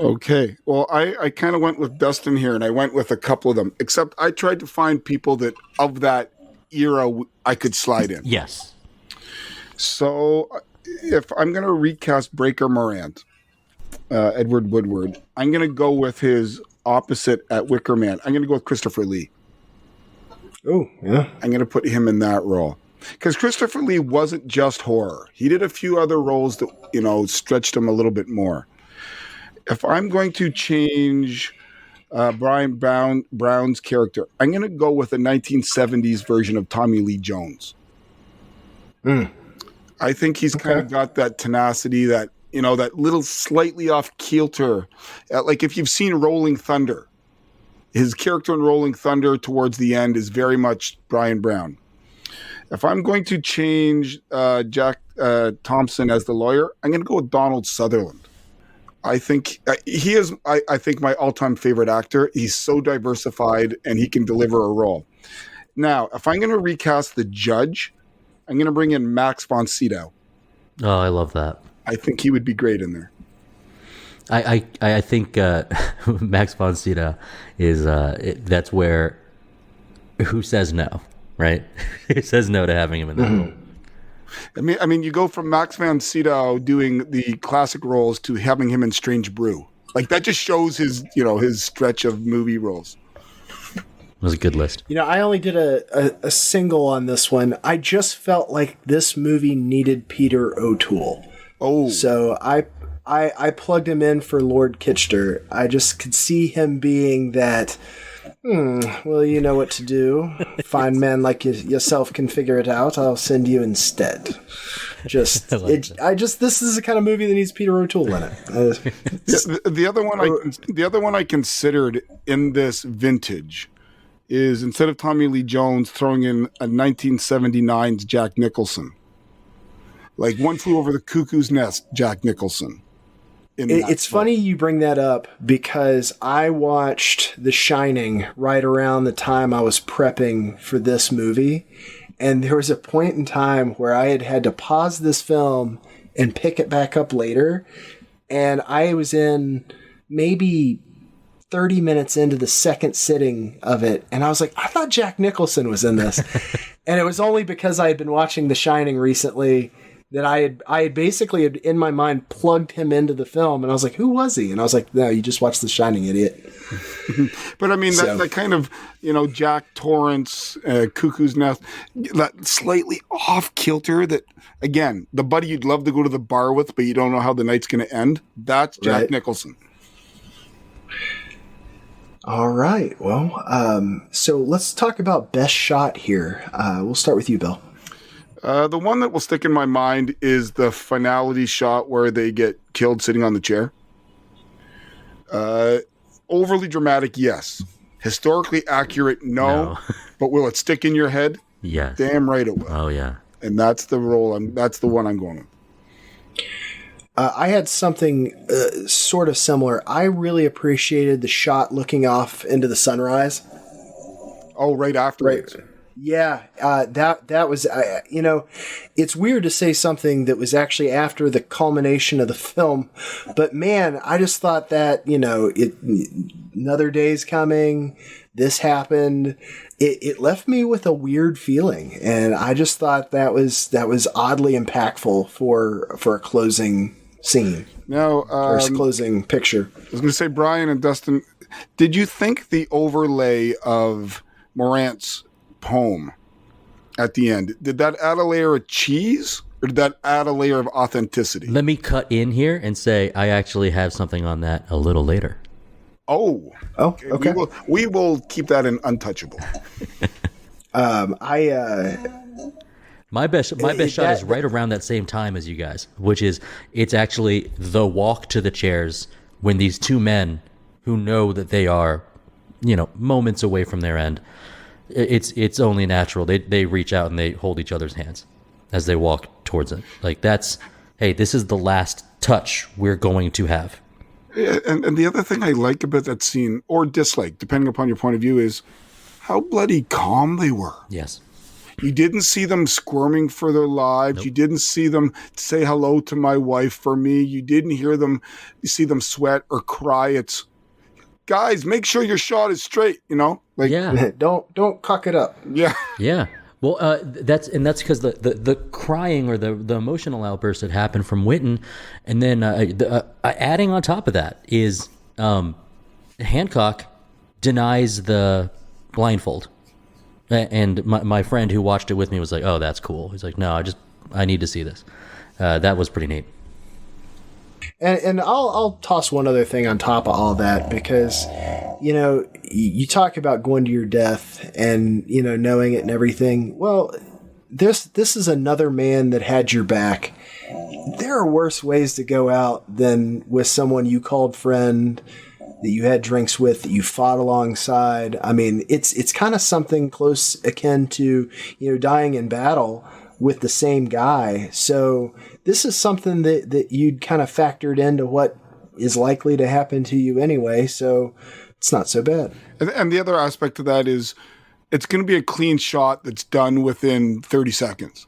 Okay, well, I kind of went with Dustin here, and I went with a couple of them, except I tried to find people that of that era I could slide in. Yes. So if I'm going to recast Breaker Morant, Edward Woodward, I'm going to go with his opposite at Wicker Man. I'm going to go with Christopher Lee. Oh, yeah. I'm going to put him in that role. Because Christopher Lee wasn't just horror. He did a few other roles that, stretched him a little bit more. If I'm going to change Bryan Brown's character, I'm going to go with a 1970s version of Tommy Lee Jones. I think he's kind of got that tenacity, that little slightly off kilter. Like if you've seen Rolling Thunder, his character in Rolling Thunder towards the end is very much Bryan Brown. If I'm going to change Jack Thompson as the lawyer, I'm going to go with Donald Sutherland. I think he is, I think, my all-time favorite actor. He's so diversified, and he can deliver a role. Now, if I'm going to recast the judge, I'm going to bring in Max von Sydow. Oh, I love that. I think he would be great in there. I think Max von Sydow is that's where who says no, right? Who says no to having him in that role? I mean, you go from Max von Sydow doing the classic roles to having him in Strange Brew. Like that just shows his stretch of movie roles. It was a good list. I only did a single on this one. I just felt like this movie needed Peter O'Toole. Oh, so I plugged him in for Lord Kitchener. I just could see him being that. Well, you know what to do. Fine men like yourself can figure it out. I'll send you instead. This is the kind of movie that needs Peter O'Toole in it. The other one I considered in this vintage is, instead of Tommy Lee Jones, throwing in a 1979's Jack Nicholson. Like One Flew Over the Cuckoo's Nest, Jack Nicholson. It's funny you bring that up because I watched The Shining right around the time I was prepping for this movie. And there was a point in time where I had to pause this film and pick it back up later. And I was in maybe 30 minutes into the second sitting of it. And I was like, I thought Jack Nicholson was in this. And it was only because I had been watching The Shining recently that I had basically in my mind plugged him into the film, and I was like, who was he? And I was like, no, you just watched The Shining, idiot. But I mean, that kind of, Jack Torrance, Cuckoo's Nest, that slightly off kilter that, again, the buddy you'd love to go to the bar with, but you don't know how the night's going to end. That's Jack Nicholson. All right. Well, so let's talk about best shot here. We'll start with you, Bill. The one that will stick in my mind is the finality shot where they get killed sitting on the chair. Overly dramatic, yes. Historically accurate, no. But will it stick in your head? Yes. Damn right it will. Oh, yeah. And that's the role. That's the one I'm going with. I had something sort of similar. I really appreciated the shot looking off into the sunrise. Oh, right afterwards. Right. Yeah, that was, it's weird to say something that was actually after the culmination of the film, but man, I just thought that, another day's coming, this happened, it left me with a weird feeling, and I just thought that was oddly impactful for a closing scene. Now, First closing picture. I was going to say, Bryan and Dustin, did you think the overlay of Morant's poem at the end, did that add a layer of cheese or did that add a layer of authenticity? Let me cut in here and say I actually have something on that a little later. Oh, okay. We will keep that in untouchable. My best shot is right around that same time as you guys, which is it's actually the walk to the chairs when these two men who know that they are, moments away from their end. It's only natural. They reach out and they hold each other's hands as they walk towards it. Like hey, this is the last touch we're going to have. And the other thing I like about that scene, or dislike, depending upon your point of view, is how bloody calm they were. Yes. You didn't see them squirming for their lives. Nope. You didn't see them say hello to my wife for me. You didn't see them sweat or cry. It's, guys, make sure your shot is straight, Yeah. Don't cock it up. Yeah. Yeah. Well, that's because the crying or the emotional outburst that happened from Witten, and then adding on top of that is Hancock denies the blindfold, and my friend who watched it with me was like, "Oh, that's cool." He's like, "No, I need to see this." That was pretty neat. And I'll toss one other thing on top of all that because, you talk about going to your death and, knowing it and everything. Well, this is another man that had your back. There are worse ways to go out than with someone you called friend, that you had drinks with, that you fought alongside. I mean, it's kind of something close akin to, dying in battle with the same guy. So this is something that you'd kind of factored into what is likely to happen to you anyway. So it's not so bad. And the other aspect of that is it's going to be a clean shot that's done within 30 seconds.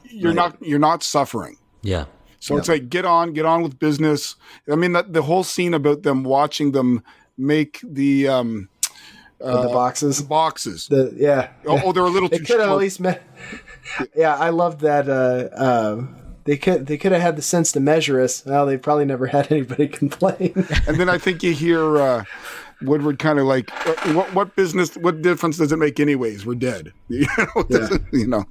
You're not suffering. Yeah. So it's like, get on with business. I mean, the whole scene about them watching them make the boxes. The boxes. They're a little too short. They could have at least met. Yeah, I love that. They could have had the sense to measure us. Well, they probably never had anybody complain. And then I think you hear Woodward kind of like, what difference does it make anyways? We're dead.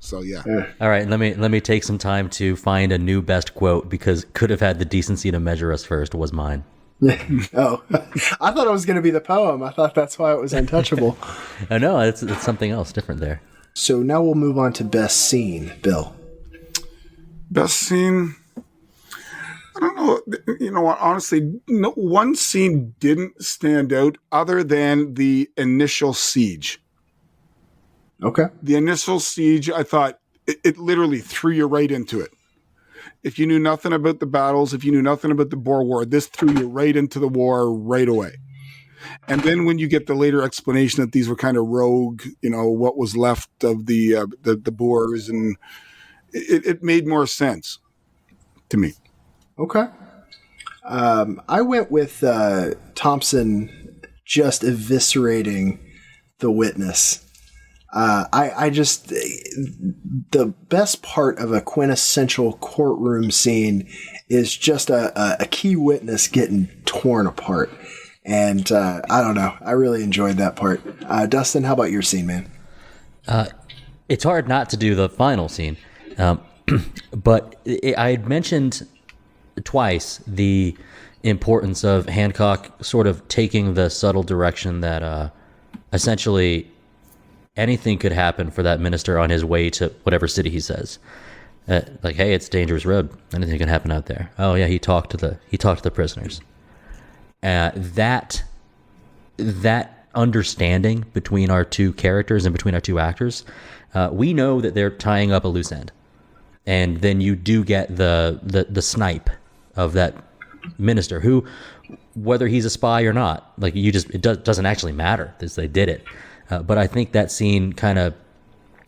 So yeah. All right, let me take some time to find a new best quote because could have had the decency to measure us first was mine. Oh, I thought it was going to be the poem. I thought that's why it was untouchable. No, it's something else different there. So now we'll move on to best scene, Bill. Best scene? I don't know. You know what? Honestly, no one scene didn't stand out other than the initial siege. Okay. The initial siege, I thought it literally threw you right into it. If you knew nothing about the battles, if you knew nothing about the Boer War, this threw you right into the war right away. And then when you get the later explanation that these were kind of rogue, what was left of the Boers, and it made more sense to me. Okay. I went with Thompson just eviscerating the witness. The best part of a quintessential courtroom scene is just a key witness getting torn apart. And I don't know. I really enjoyed that part. Dustin, how about your scene, man? It's hard not to do the final scene. But I had mentioned twice the importance of Hancock sort of taking the subtle direction that essentially anything could happen for that minister on his way to whatever city he says. Like, hey, it's a dangerous road. Anything can happen out there. Oh yeah, he talked to the prisoners. That understanding between our two characters and between our two actors, we know that they're tying up a loose end, and then you do get the snipe of that minister who, whether he's a spy or not, like it doesn't actually matter because they did it. But I think that scene kind of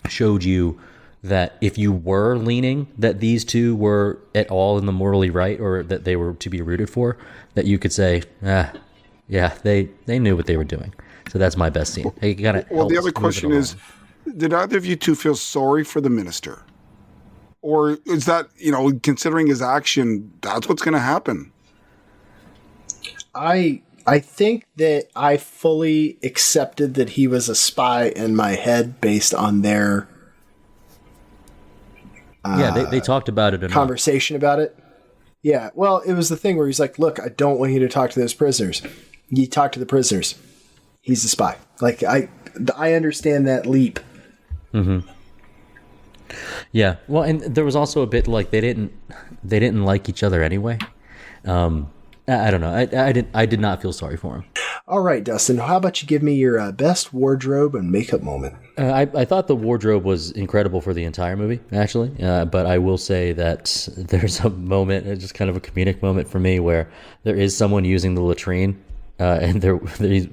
showed you that if you were leaning that these two were at all in the morally right or that they were to be rooted for, that you could say, yeah, they knew what they were doing. So that's my best scene. Well, the other question is, did either of you two feel sorry for the minister? Or is that, considering his action, that's what's going to happen? I think that I fully accepted that he was a spy in my head based on their they talked about it enough. Conversation about it. Yeah, well, it was the thing where he's like, look, I don't want you to talk to those prisoners. You talk to the prisoners. He's a spy. Like, I understand that leap. Mm-hmm. Yeah, well, and there was also a bit like they didn't like each other anyway. I don't know. I did not feel sorry for him. All right, Dustin, how about you give me your best wardrobe and makeup moment? I thought the wardrobe was incredible for the entire movie, actually. But I will say that there's a moment, just kind of a comedic moment for me, where there is someone using the latrine, and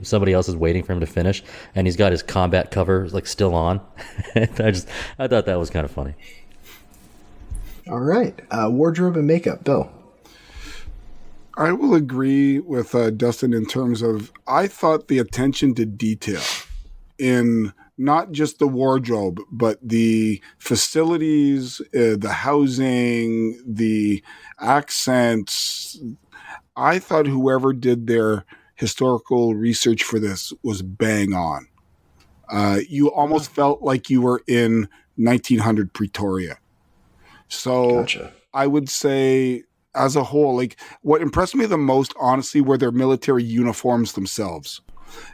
somebody else is waiting for him to finish, and he's got his combat cover like still on. I thought that was kind of funny. All right, wardrobe and makeup, Bill. I will agree with Dustin in terms of, I thought the attention to detail in not just the wardrobe, but the facilities, the housing, the accents. I thought whoever did their historical research for this was bang on. You almost felt like you were in 1900 Pretoria. So Gotcha. I would say, as a whole, like, what impressed me the most, honestly, were their military uniforms themselves,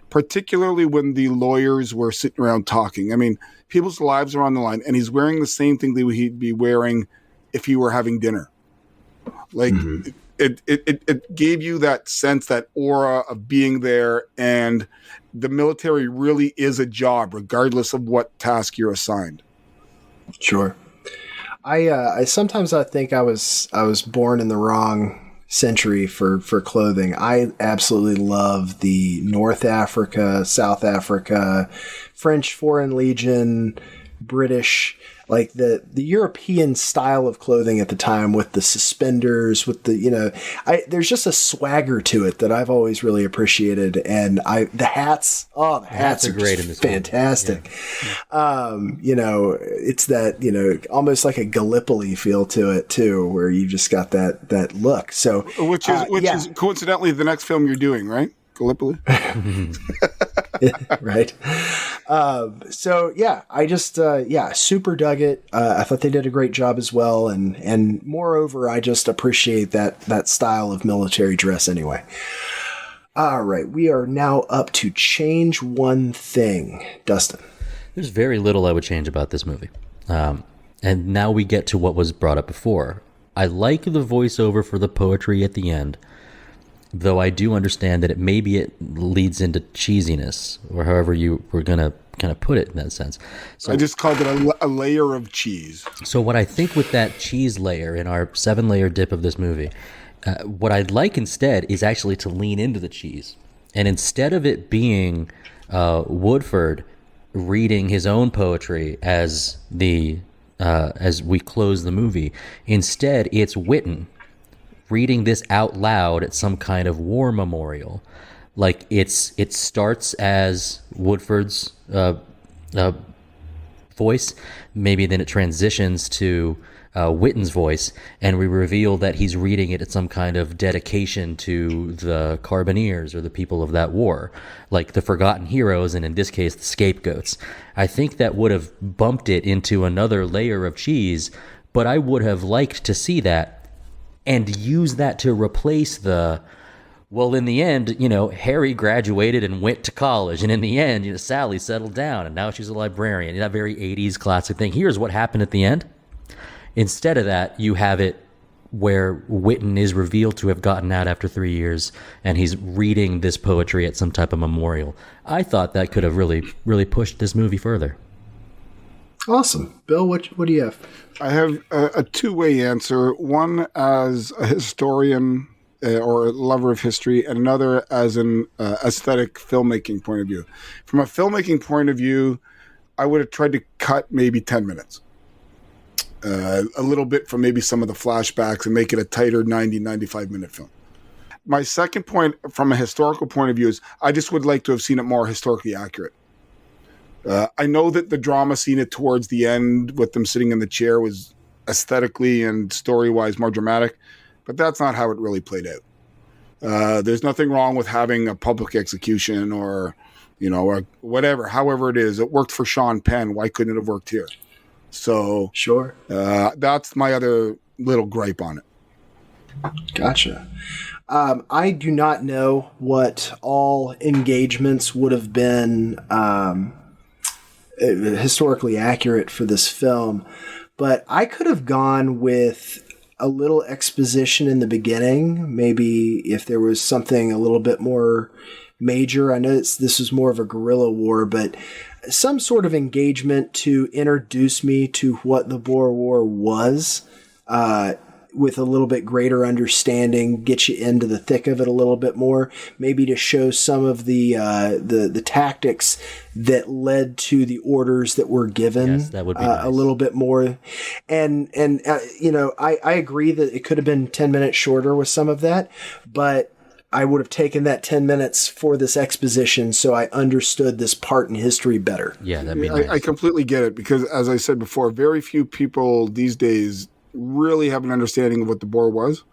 particularly when the lawyers were sitting around talking. I mean, people's lives are on the line, and he's wearing the same thing that he'd be wearing if he were having dinner. Like, it gave you that sense, that aura of being there, and the military really is a job, regardless of what task you're assigned. Sure. I sometimes think I was born in the wrong century for clothing. I absolutely love the North Africa, South Africa, French Foreign Legion, British, like the European style of clothing at the time, with the suspenders, with the, there's just a swagger to it that I've always really appreciated. And the hats are great in this fantastic. Yeah. It's that, almost like a Gallipoli feel to it too, where you just got that look. So, which is coincidentally the next film you're doing, right? Gallipoli. Right. So yeah, I just, super dug it. I thought they did a great job as well. And moreover, I just appreciate that style of military dress anyway. All right. We are now up to change one thing. Dustin. There's very little I would change about this movie. And now we get to what was brought up before. I like the voiceover for the poetry at the end, though I do understand that it leads into cheesiness, or however you were going to kind of put it in that sense. So I just called it a layer of cheese. So what I think with that cheese layer in our 7-layer dip of this movie, what I'd like instead is actually to lean into the cheese. And instead of it being Woodward reading his own poetry as we close the movie, instead it's Witten reading this out loud at some kind of war memorial. Like it starts as Woodward's voice, maybe then it transitions to Witten's voice, and we reveal that he's reading it at some kind of dedication to the Carbineers, or the people of that war, like the forgotten heroes, and in this case the scapegoats. I think that would have bumped it into another layer of cheese, but I would have liked to see that and use that to replace well, in the end, Harry graduated and went to college, and in the end, Sally settled down, and now she's a librarian. That very 80s classic thing. Here's what happened at the end. Instead of that, you have it where Witten is revealed to have gotten out after 3 years, and he's reading this poetry at some type of memorial. I thought that could have really, really pushed this movie further. Awesome. Bill, what do you have? I have a two-way answer. One as a historian or a lover of history, and another as an aesthetic filmmaking point of view. From a filmmaking point of view, I would have tried to cut maybe 10 minutes. A little bit from maybe some of the flashbacks and make it a tighter 90, 95-minute film. My second point from a historical point of view is I just would like to have seen it more historically accurate. I know that the drama scene towards the end with them sitting in the chair was aesthetically and story-wise more dramatic, but that's not how it really played out. There's nothing wrong with having a public execution or, or whatever. However it is, it worked for Sean Penn. Why couldn't it have worked here? So sure, that's my other little gripe on it. Gotcha. I do not know what all engagements would have been historically accurate for this film, but I could have gone with a little exposition in the beginning. Maybe if there was something a little bit more major. I know this was more of a guerrilla war, but some sort of engagement to introduce me to what the Boer War was, with a little bit greater understanding, get you into the thick of it a little bit more, maybe to show some of the tactics that led to the orders that were given. Yes, that would be nice. A little bit more. And I agree that it could have been 10 minutes shorter with some of that, but I would have taken that 10 minutes for this exposition so I understood this part in history better. Yeah, that'd be nice. I completely get it because, as I said before, very few people these days really have an understanding of what the Boer was.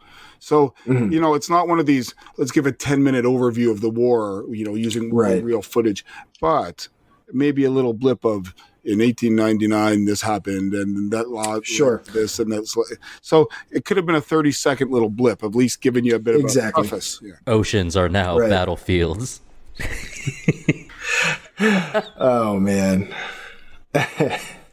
So, it's not one of these, let's give a 10-minute overview of the war, using real footage, but maybe a little blip of, in 1899, this happened, and that law, this and that. So it could have been a 30-second little blip, at least giving you a bit of a preface. Yeah. Oceans are now battlefields. Oh, man.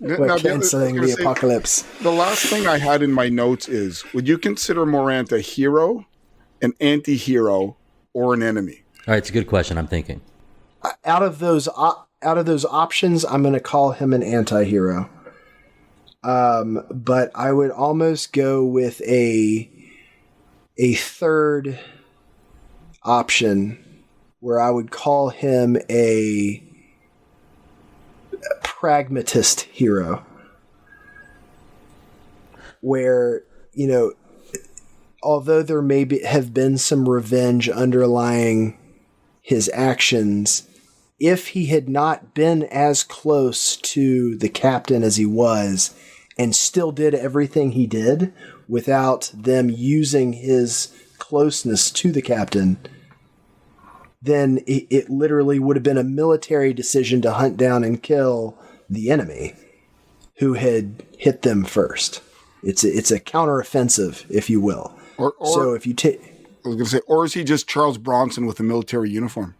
Canceling the apocalypse. The last thing I had in my notes is, would you consider Morant a hero, an anti-hero, or an enemy? All right, it's a good question. I'm thinking. Out of those options, I'm going to call him an anti-hero. But I would almost go with a third option where I would call him a pragmatist hero, where, although there may have been some revenge underlying his actions, if he had not been as close to the captain as he was and still did everything he did without them using his closeness to the captain, then it literally would have been a military decision to hunt down and kill the enemy who had hit them first. It's a counteroffensive, if you will. So if you take, I was going to say, or is he just Charles Bronson with a military uniform?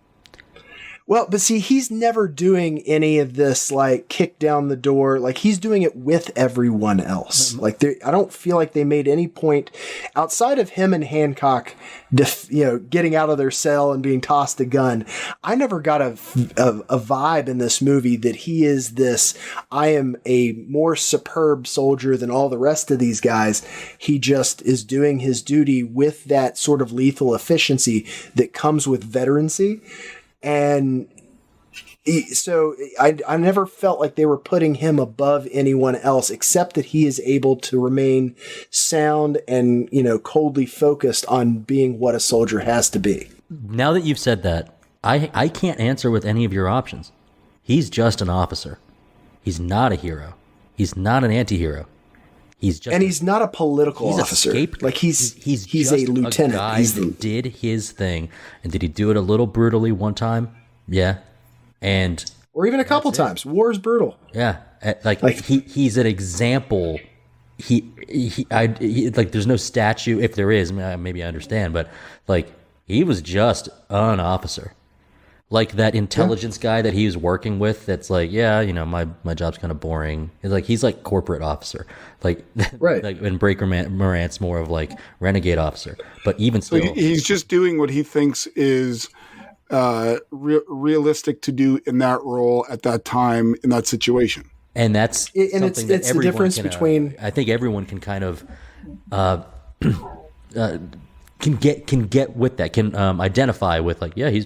Well, but see, he's never doing any of this, like, kick down the door. Like, he's doing it with everyone else. Like, I don't feel like they made any point outside of him and Hancock, getting out of their cell and being tossed a gun. I never got a vibe in this movie that he is this, I am a more superb soldier than all the rest of these guys. He just is doing his duty with that sort of lethal efficiency that comes with veterancy. And so I never felt like they were putting him above anyone else, except that he is able to remain sound and, coldly focused on being what a soldier has to be. Now that you've said that, I can't answer with any of your options. He's just an officer. He's not a hero. He's not an anti-hero. He's not a political officer. Like he's a lieutenant. A guy that did his thing, and did he do it a little brutally one time? Yeah, or even a couple times. War is brutal. Yeah, like he's an example. He like there's no statue. If there is, maybe I understand, but like he was just an officer. Like that intelligence guy that he was working with, that's like, my job's kind of boring. It's like he's like corporate officer, like right. Like, and Breaker Morant's more of like renegade officer. But even still, so he's just doing what he thinks is realistic to do in that role at that time in that situation. And that's it's the difference between. I think everyone can kind of can get with that, can identify with like, yeah,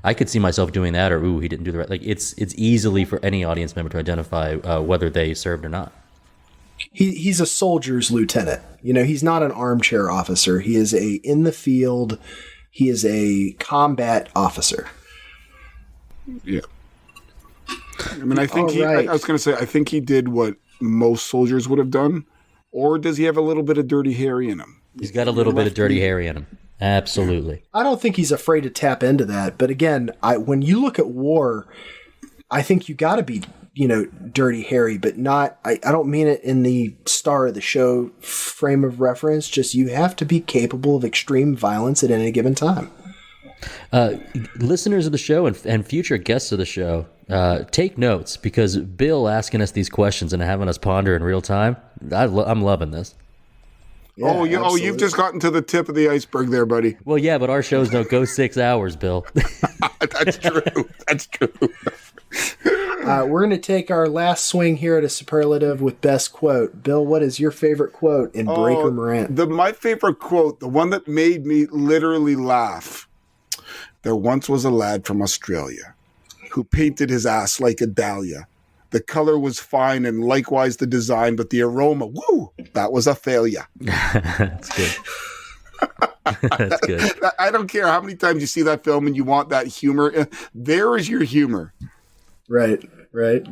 I could see myself doing that, or ooh, he didn't do the right. Like it's easily for any audience member to identify whether they served or not. He's a soldier's lieutenant. He's not an armchair officer. He is in the field. He is a combat officer. Yeah. I mean, I think I was going to say, I think he did what most soldiers would have done. or does he have a little bit of Dirty Harry in him? He's got a little bit of Dirty Harry in him. Absolutely. I don't think he's afraid to tap into that. But again, when you look at war, I think you got to be, Dirty Harry, but not, I don't mean it in the star of the show frame of reference. Just you have to be capable of extreme violence at any given time. Listeners of the show and future guests of the show, take notes, because Bill asking us these questions and having us ponder in real time, I'm loving this. Yeah, you've just gotten to the tip of the iceberg there, buddy. Well, yeah, but our shows don't go 6 hours, Bill. That's true. That's true. We're going to take our last swing here at a superlative with best quote. Bill, what is your favorite quote in Breaker Morant? My favorite quote, the one that made me literally laugh. There once was a lad from Australia who painted his ass like a dahlia. The color was fine and likewise the design, but the aroma, woo, that was a failure. That's good. That's good. I don't care how many times you see that film and you want that humor. There is your humor. Right.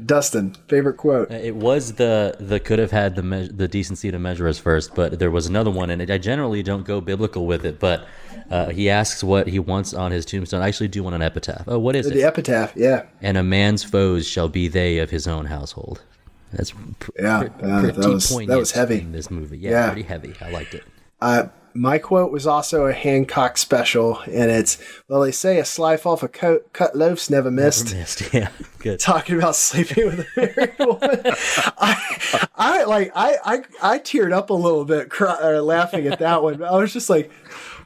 Dustin, favorite quote? It was the could have had the decency to measure us first, but there was another one, and I generally don't go biblical with it, but he asks what he wants on his tombstone. I actually do want an epitaph. Oh, what is it? The epitaph, yeah. And a man's foes shall be they of his own household. That's pretty poignant. That was heavy in this movie. Yeah, pretty heavy. I liked it. My quote was also a Hancock special, and it's, well, they say a slice off a cut loaf's never missed. Yeah, good. Talking about sleeping with a married woman. I teared up a little bit laughing at that one. I was just like,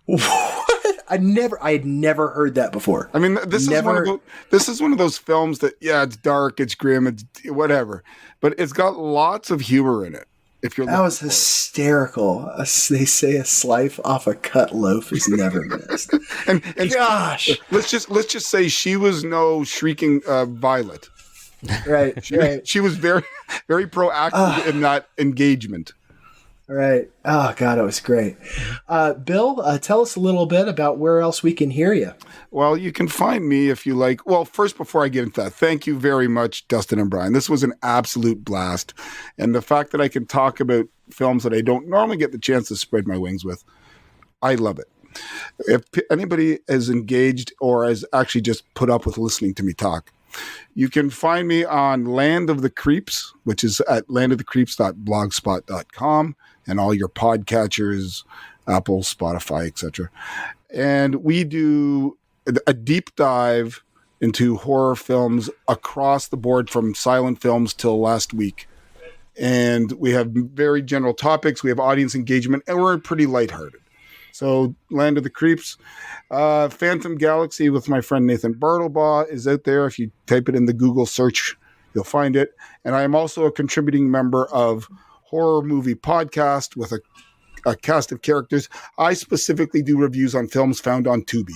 what? I had never heard that before. I mean, this is one of those films that, yeah, it's dark, it's grim, it's whatever, but it's got lots of humor in it. That was hysterical. They say a slice off a cut loaf is never missed. and gosh, let's just say she was no shrieking Violet. Right. She was very, very proactive in that engagement. Right. Oh, God, it was great. Bill, tell us a little bit about where else we can hear you. Well, you can find me if you like. Well, first, before I get into that, thank you very much, Dustin and Bryan. This was an absolute blast. And the fact that I can talk about films that I don't normally get the chance to spread my wings with, I love it. If anybody is engaged or has actually just put up with listening to me talk, you can find me on Land of the Creeps, which is at landofthecreeps.blogspot.com, and all your podcatchers, Apple, Spotify, etc. And we do a deep dive into horror films across the board, from silent films till last week. And we have very general topics. We have audience engagement, and we're pretty lighthearted. So Land of the Creeps. Phantom Galaxy with my friend Nathan Bartlebaugh is out there. If you type it in the Google search, you'll find it. And I am also a contributing member of Horror Movie Podcast with a cast of characters. I specifically do reviews on films found on Tubi.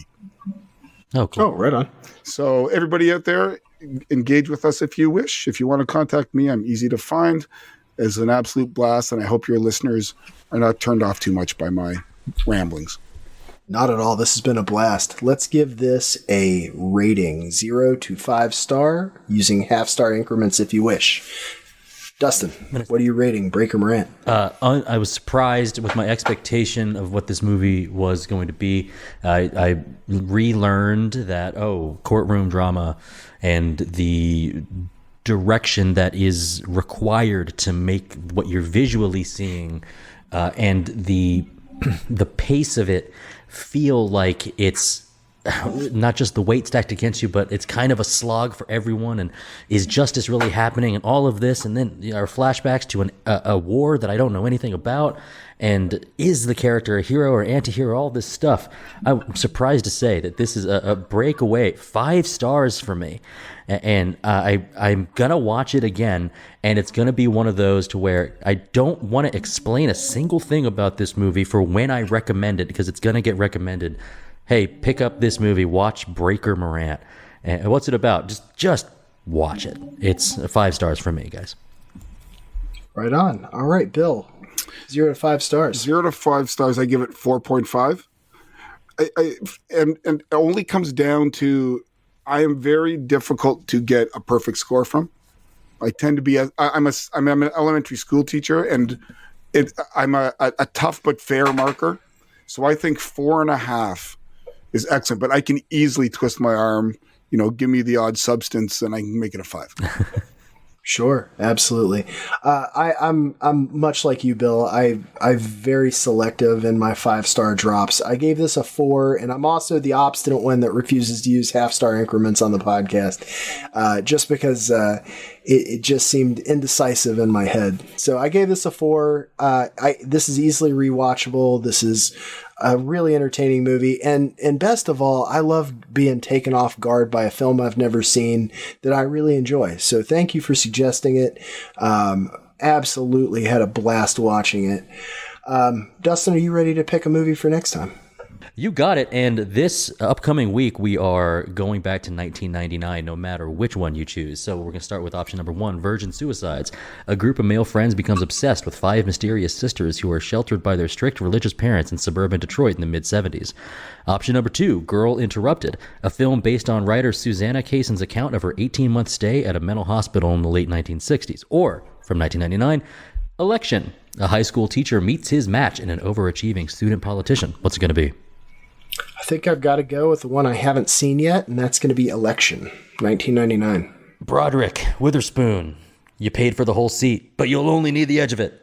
Oh, cool. Oh, right on. So everybody out there, engage with us if you wish. If you want to contact me, I'm easy to find. It's an absolute blast, and I hope your listeners are not turned off too much by my ramblings. Not at all. This has been a blast. Let's give this a rating, 0 to 5 star, using half-star increments if you wish. Dustin, what are you rating Breaker Morant? I was surprised with my expectation of what this movie was going to be. I relearned that, courtroom drama and the direction that is required to make what you're visually seeing and the pace of it feel like it's not just the weight stacked against you, but it's kind of a slog for everyone. And is justice really happening? And all of this, and then our flashbacks to a war that I don't know anything about. And is the character a hero or anti-hero? All this stuff. I'm surprised to say that this is a breakaway. 5 stars for me. And I'm going to watch it again, and it's going to be one of those to where I don't want to explain a single thing about this movie for when I recommend it, because it's going to get recommended. Hey, pick up this movie, watch Breaker Morant. And what's it about? Just watch it. It's 5 stars from me, guys. Right on. All right, Bill. 0 to 5 stars. 0 to 5 stars, I give it 4.5. And it only comes down to, I am very difficult to get a perfect score from. I tend to be, I'm an elementary school teacher, and I'm a tough but fair marker. So I think 4.5 is excellent, but I can easily twist my arm, give me the odd substance and I can make it a 5. Sure, absolutely. I'm much like you, Bill. I'm very selective in my 5-star drops. I gave this a 4, and I'm also the obstinate one that refuses to use half-star increments on the podcast, just because it just seemed indecisive in my head. So I gave this a 4. This is easily rewatchable. This is a really entertaining movie. And best of all, I love being taken off guard by a film I've never seen that I really enjoy. So thank you for suggesting it. Absolutely had a blast watching it. Dustin, are you ready to pick a movie for next time? You got it. And this upcoming week, we are going back to 1999, no matter which one you choose. So we're going to start with option number 1, Virgin Suicides. A group of male friends becomes obsessed with 5 mysterious sisters who are sheltered by their strict religious parents in suburban Detroit in the mid-70s. Option number 2, Girl Interrupted. A film based on writer Susanna Kayson's account of her 18-month stay at a mental hospital in the late 1960s. Or, from 1999, Election. A high school teacher meets his match in an overachieving student politician. What's it going to be? I think I've got to go with the one I haven't seen yet, and that's going to be Election, 1999. Broderick Witherspoon. You paid for the whole seat, but you'll only need the edge of it.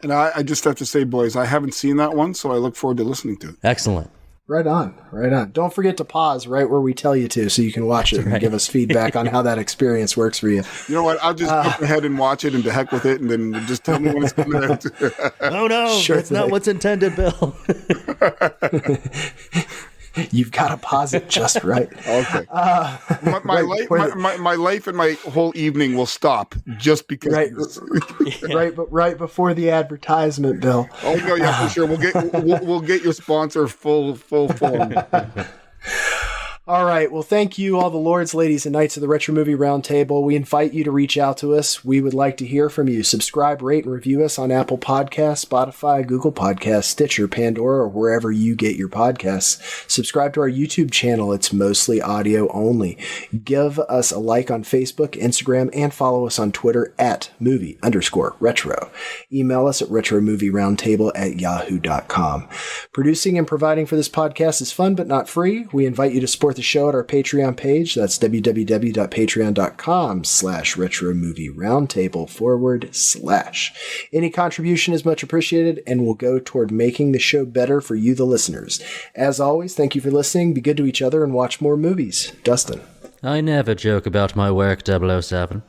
And I just have to say, boys, I haven't seen that one, so I look forward to listening to it. Excellent. Right on, right on. Don't forget to pause right where we tell you to so you can watch it and give us feedback on how that experience works for you. You know what? I'll just go ahead and watch it and to heck with it, and then just tell me when it's coming out. Oh, no, sure that's not what's intended, Bill. You've got to pause it just right. Okay. My life and my whole evening will stop just because. Right before the advertisement, Bill. Oh no, yeah, for sure. We'll get your sponsor full form. All right. Well, thank you, all the lords, ladies, and knights of the Retro Movie Roundtable. We invite you to reach out to us. We would like to hear from you. Subscribe, rate, and review us on Apple Podcasts, Spotify, Google Podcasts, Stitcher, Pandora, or wherever you get your podcasts. Subscribe to our YouTube channel. It's mostly audio only. Give us a like on Facebook, Instagram, and follow us on Twitter at movie_retro. Email us at retromovieroundtable@yahoo.com. Producing and providing for this podcast is fun but not free. We invite you to support the show at our Patreon page. That's www.patreon.com/retromovieroundtable/. Any contribution is much appreciated and will go toward making the show better for you, the listeners. As always, thank you for listening. Be good to each other and watch more movies. Dustin. I never joke about my work, 007.